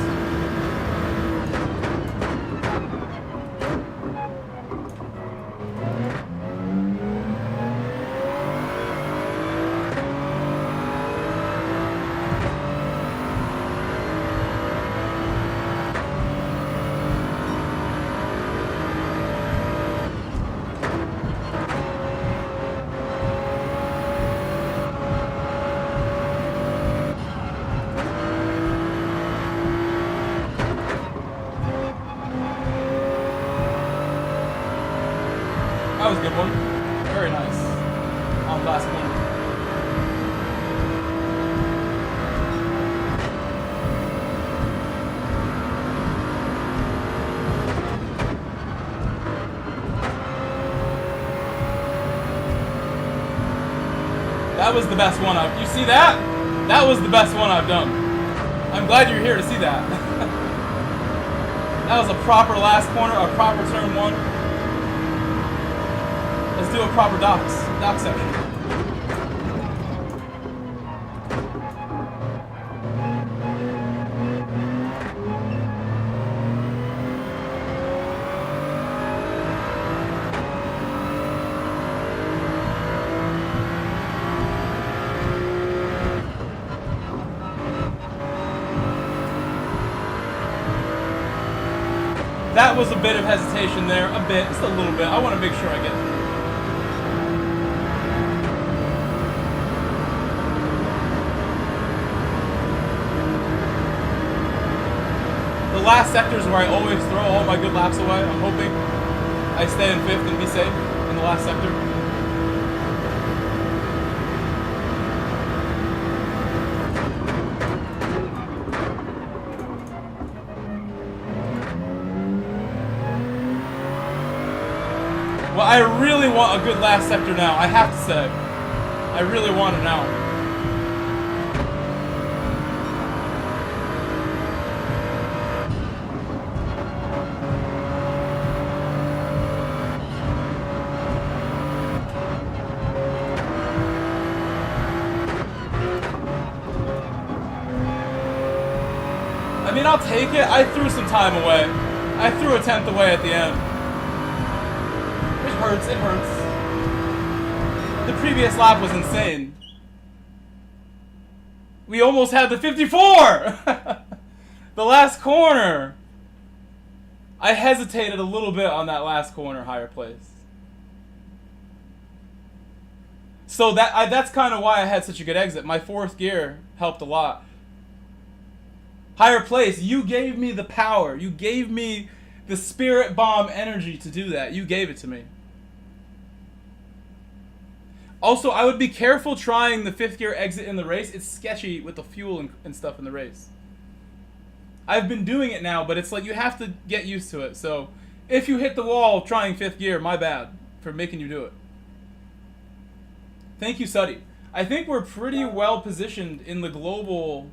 That was a good one. Very nice. On last corner. That was the best one I've... You see that? That was the best one I've done. I'm glad you're here to see that. That was a proper last corner, a proper turn 1. Let's do a proper dock section. That was a bit of hesitation there, a bit, just a little bit. I want to make sure I get through. The last sector is where I always throw all my good laps away. I'm hoping I stay in 5th and be safe in the last sector. Well, I really want a good last sector now, I have to say. I really want it now. I mean, I'll take it. I threw some time away. I threw a 10th away at the end. It hurts, it hurts. The previous lap was insane. We almost had the 54! The last corner! I hesitated a little bit on that last corner, higher place. So that's kind of why I had such a good exit. My 4th gear helped a lot. Higher place, you gave me the power. You gave me the spirit bomb energy to do that. You gave it to me. Also, I would be careful trying the 5th gear exit in the race. It's sketchy with the fuel and stuff in the race. I've been doing it now, but it's like you have to get used to it. So if you hit the wall trying 5th gear, my bad for making you do it. Thank you, Suddy. I think we're pretty well positioned in the global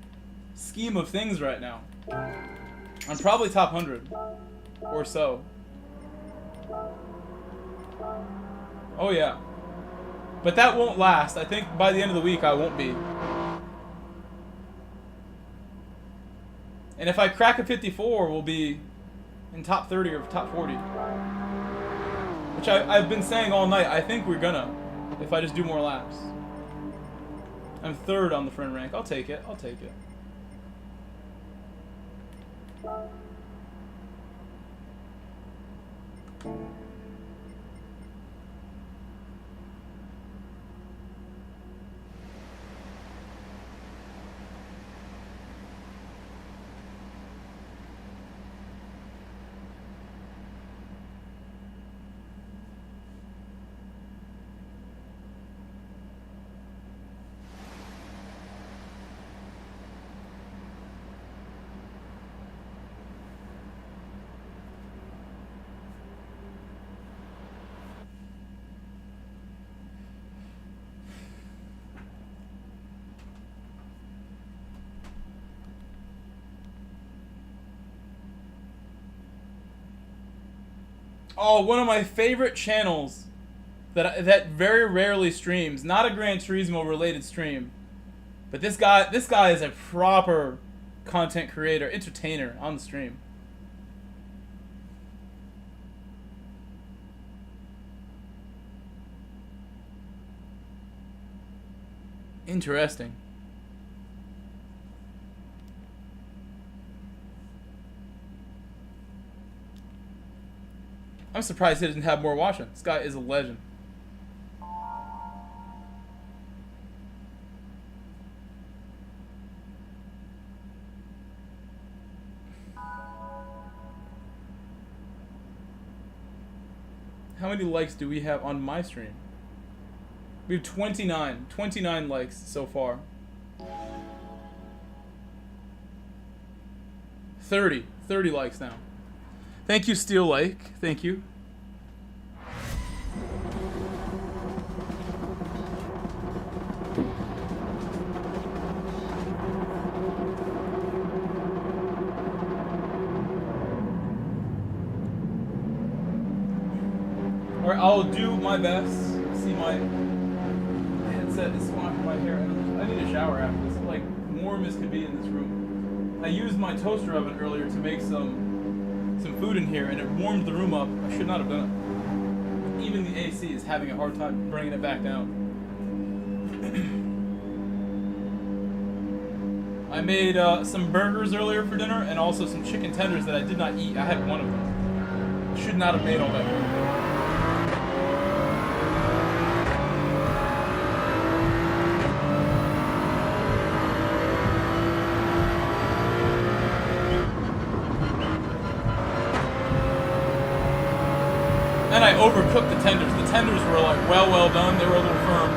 scheme of things right now. I'm probably top 100 or so. Oh yeah. But that won't last. I think by the end of the week I won't be. And if I crack a 54, we'll be in top 30 or top 40. Which I've been saying all night. I think we're gonna, if I just do more laps. I'm 3rd on the friend rank. I'll take it. I'll take it. Oh, one of my favorite channels that very rarely streams. Not a Gran Turismo related stream, but this guy is a proper content creator, entertainer on the stream. Interesting. I'm surprised he didn't have more watching. This guy is a legend. How many likes do we have on my stream? We have 29. 29 likes so far. 30 likes now. Thank you, Steel Lake. Thank you. Alright, I'll do my best. See, my headset is swatting my hair. I need a shower after this. It's like warm as could be in this room. I used my toaster oven earlier to make some food in here, and it warmed the room up. I should not have done it. Even the AC is having a hard time bringing it back down. I made some burgers earlier for dinner, and also some chicken tenders that I did not eat. I had one of them. Should not have made all that food. And I overcooked the tenders. The tenders were like well done. They were a little firm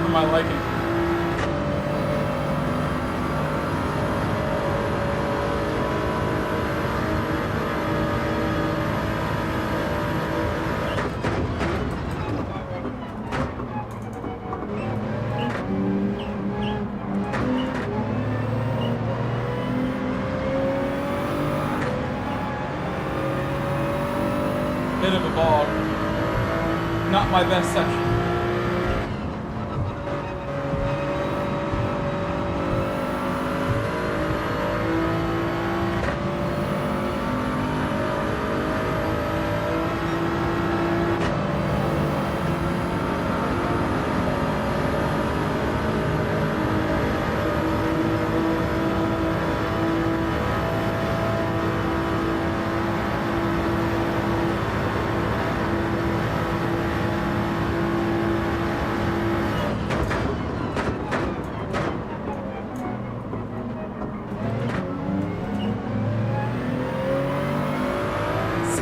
for my liking. Bit of a bog. Not my best section.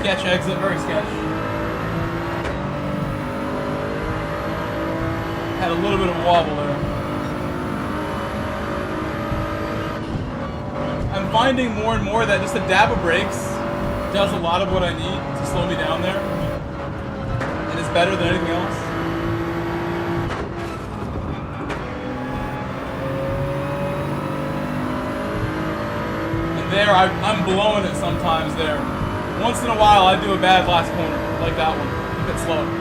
Sketch exit, very sketch. Had a little bit of wobble there. I'm finding more and more that just a dab of brakes does a lot of what I need to slow me down there. And it's better than anything else. There, I'm blowing it sometimes there. Once in a while, I do a bad last corner, like that one. Keep it slow.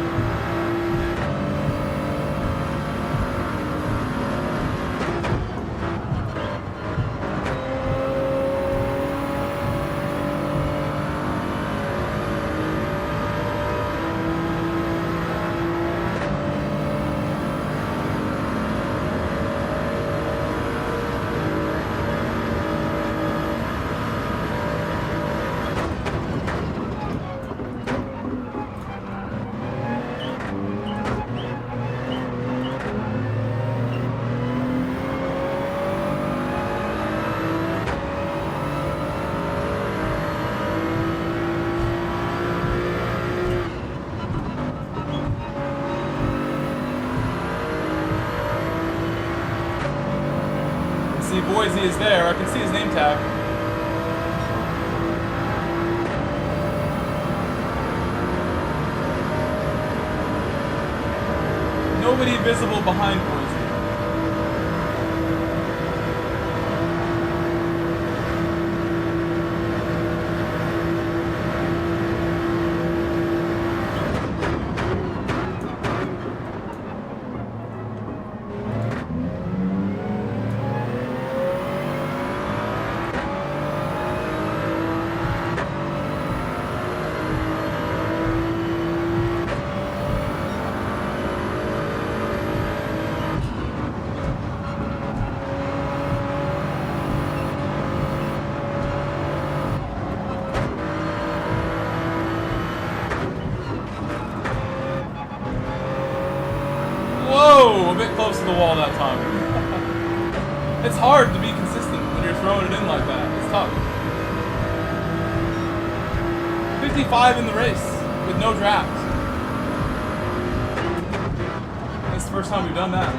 See, Boise is there. I can see his name tag. Nobody visible behind Boise. Whoa, a bit close to the wall that time. It's hard to be consistent when you're throwing it in like that. It's tough. 55 in the race with no draft. It's the first time we've done that.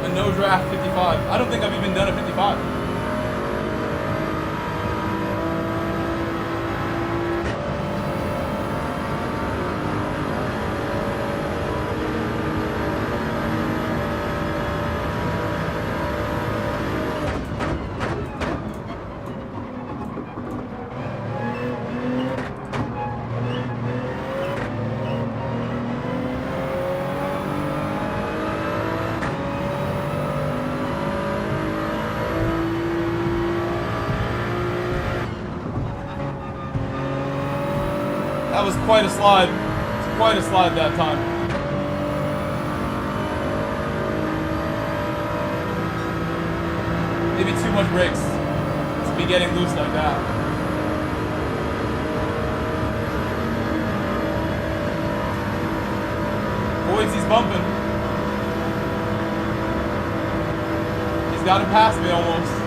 A no draft 55. I don't think I've even done a 55. That was quite a slide. It's quite a slide that time. Maybe too much brakes to be getting loose like that. Boise's bumping. He's got him past me almost.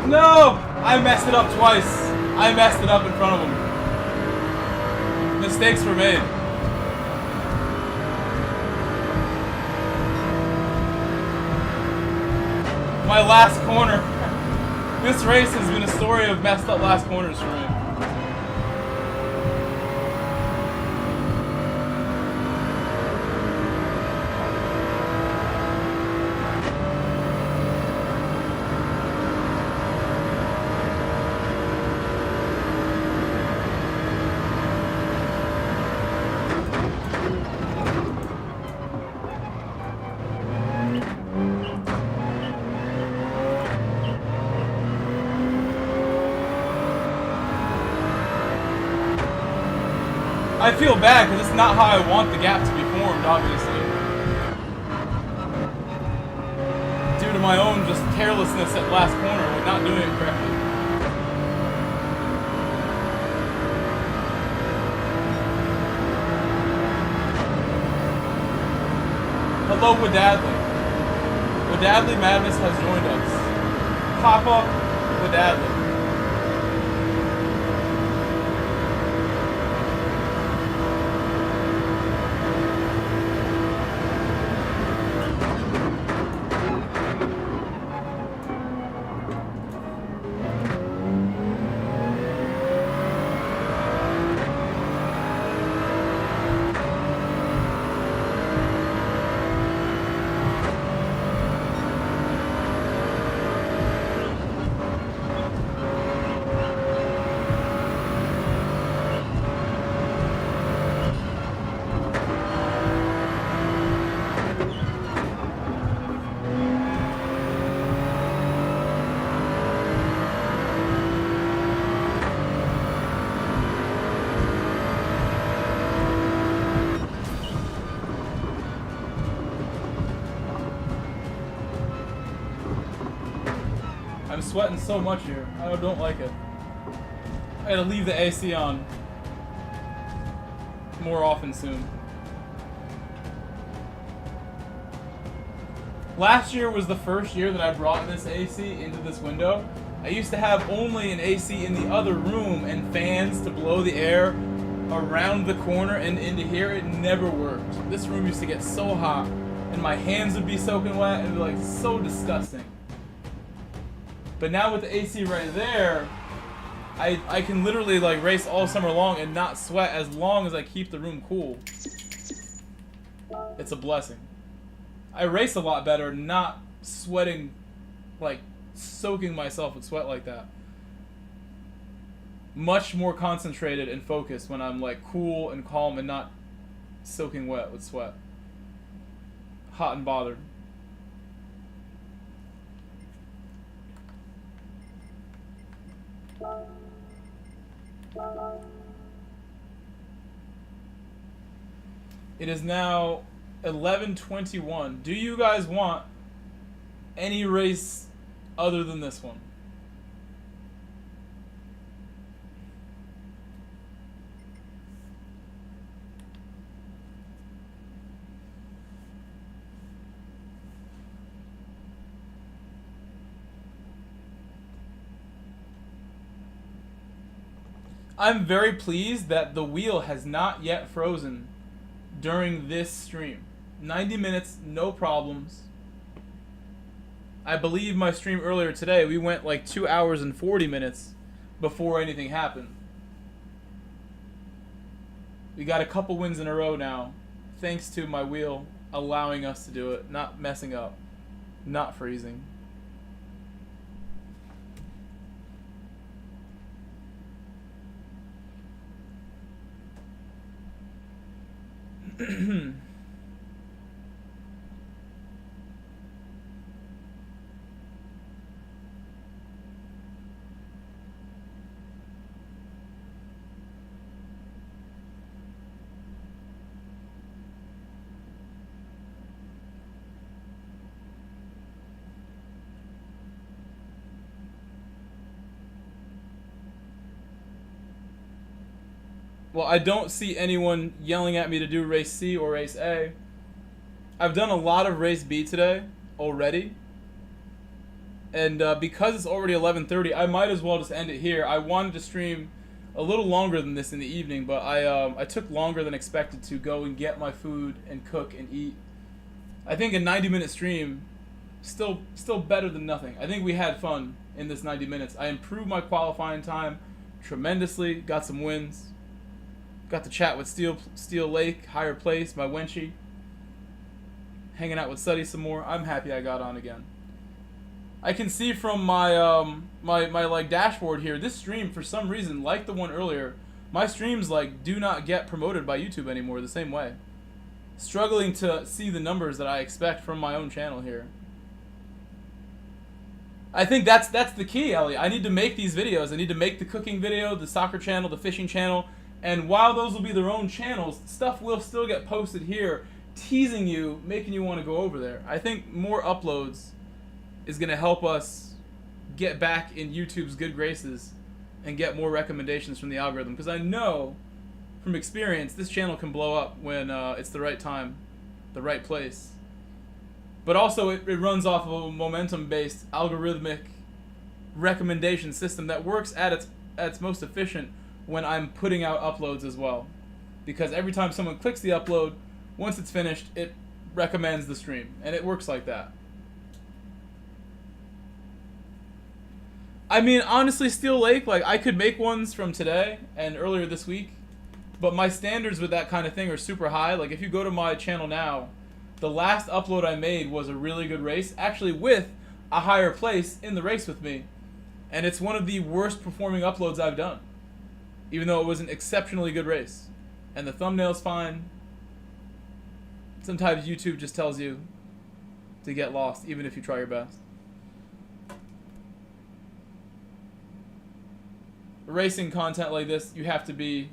No! I messed it up twice. I messed it up in front of him. Mistakes were made. My last corner. This race has been a story of messed up last corners for me. I feel bad because it's not how I want the gap to be formed, obviously. Due to my own just carelessness at last corner with not doing it correctly. Hello, Wadadley. The Dadley Madness has joined us. Papa, the Dadley. I'm sweating so much here. I don't like it. I gotta leave the AC on more often soon. Last year was the first year that I brought this AC into this window. I used to have only an AC in the other room and fans to blow the air around the corner and into here. It never worked. This room used to get so hot and my hands would be soaking wet and be like so disgusting. But now with the AC right there, I can literally like race all summer long and not sweat as long as I keep the room cool. It's a blessing. I race a lot better not sweating, like soaking myself with sweat like that. Much more concentrated and focused when I'm like cool and calm and not soaking wet with sweat. Hot and bothered. It is now 11:21. Do you guys want any race other than this one? I'm very pleased that the wheel has not yet frozen during this stream. 90 minutes, no problems. I believe my stream earlier today, we went like 2 hours and 40 minutes before anything happened. We got a couple wins in a row now, thanks to my wheel allowing us to do it, not messing up, not freezing. Well, I don't see anyone yelling at me to do race C or race A. I've done a lot of race B today already. And because it's already 11:30, I might as well just end it here. I wanted to stream a little longer than this in the evening, but I took longer than expected to go and get my food and cook and eat. I think a 90-minute stream, still better than nothing. I think we had fun in this 90 minutes. I improved my qualifying time tremendously, got some wins. Got to chat with Steel Lake, higher place, my Wenchie. Hanging out with Suddy some more. I'm happy I got on again. I can see from my my like dashboard here, this stream for some reason, like the one earlier, my streams like do not get promoted by YouTube anymore the same way. Struggling to see the numbers that I expect from my own channel here. I think that's the key, Ellie. I need to make these videos. I need to make the cooking video, the soccer channel, the fishing channel. And while those will be their own channels, stuff will still get posted here, teasing you, making you want to go over there. I think more uploads is going to help us get back in YouTube's good graces and get more recommendations from the algorithm. Because I know, from experience, this channel can blow up when it's the right time, the right place. But also it runs off of a momentum-based algorithmic recommendation system that works at its most efficient when I'm putting out uploads as well. Because every time someone clicks the upload, once it's finished, it recommends the stream. And it works like that. I mean, honestly, Steel Lake, like, I could make ones from today and earlier this week. But my standards with that kind of thing are super high. Like, if you go to my channel now, the last upload I made was a really good race. Actually, with a higher place in the race with me. And it's one of the worst performing uploads I've done. Even though it was an exceptionally good race. And the thumbnail's fine. Sometimes YouTube just tells you to get lost, even if you try your best. Racing content like this, you have to be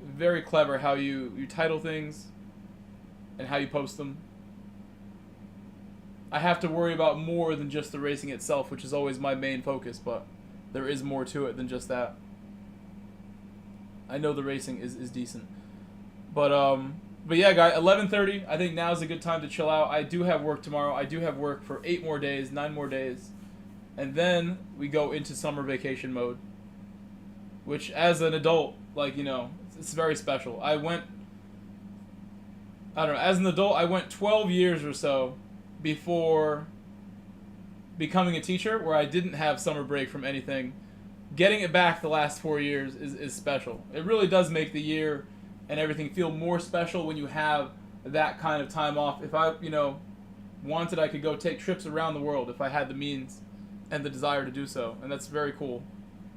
very clever how you title things and how you post them. I have to worry about more than just the racing itself, which is always my main focus, but there is more to it than just that. I know the racing is decent. But yeah, guys, 11:30, I think now is a good time to chill out. I do have work tomorrow. I do have work for 8 more days, 9 more days. And then we go into summer vacation mode. Which, as an adult, like, you know, it's very special. I don't know, as an adult, I went 12 years or so before becoming a teacher, where I didn't have summer break from anything. Getting it back the last 4 years is special. It really does make the year and everything feel more special when you have that kind of time off. If I, you know, wanted, I could go take trips around the world if I had the means and the desire to do so. And that's very cool,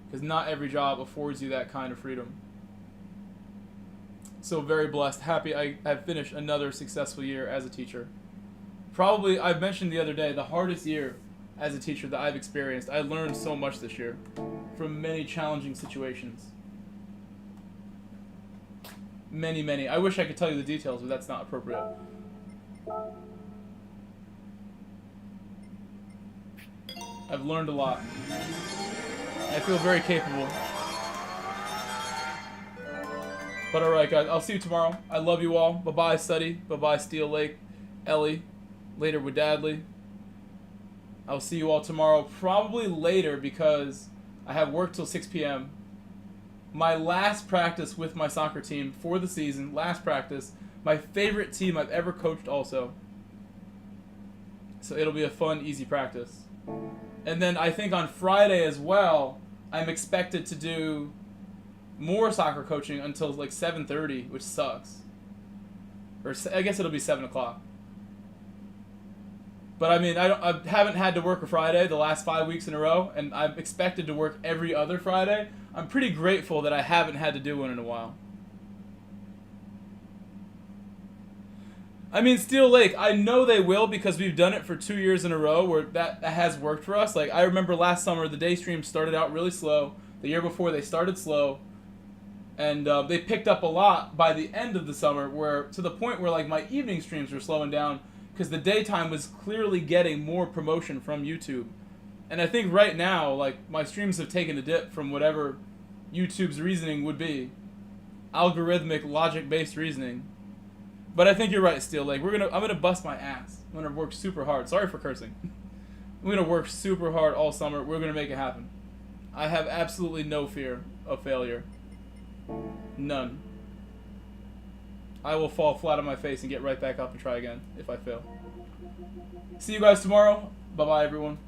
because not every job affords you that kind of freedom. So very blessed, happy I've finished another successful year as a teacher. Probably, I mentioned the other day, the hardest year as a teacher that I've experienced. I learned so much this year from many challenging situations. Many. I wish I could tell you the details, but that's not appropriate. I've learned a lot. I feel very capable. But alright, guys, I'll see you tomorrow. I love you all. Bye-bye, Study. Bye-bye, Steel Lake. Ellie. Later with Dadley. I'll see you all tomorrow. Probably later, because I have work till 6 p.m. My last practice with my soccer team for the season. Last practice. My favorite team I've ever coached also. So it'll be a fun, easy practice. And then I think on Friday as well, I'm expected to do more soccer coaching until like 7:30, which sucks. Or I guess it'll be 7 o'clock. But I mean, I haven't had to work a Friday the last 5 weeks in a row, and I'm expected to work every other Friday. I'm pretty grateful that I haven't had to do one in a while. I mean, Steel Lake, I know they will, because we've done it for 2 years in a row where that has worked for us. Like, I remember last summer, the day streams started out really slow. The year before, they started slow. And they picked up a lot by the end of the summer, where to the point where, like, my evening streams were slowing down because the daytime was clearly getting more promotion from YouTube. And I think right now, like, my streams have taken a dip from whatever YouTube's reasoning would be. Algorithmic, logic-based reasoning. But I think you're right, Steel Lake. I'm gonna bust my ass. I'm gonna work super hard. Sorry for cursing. I'm gonna work super hard all summer. We're gonna make it happen. I have absolutely no fear of failure. None. I will fall flat on my face and get right back up and try again if I fail. See you guys tomorrow. Bye-bye, everyone.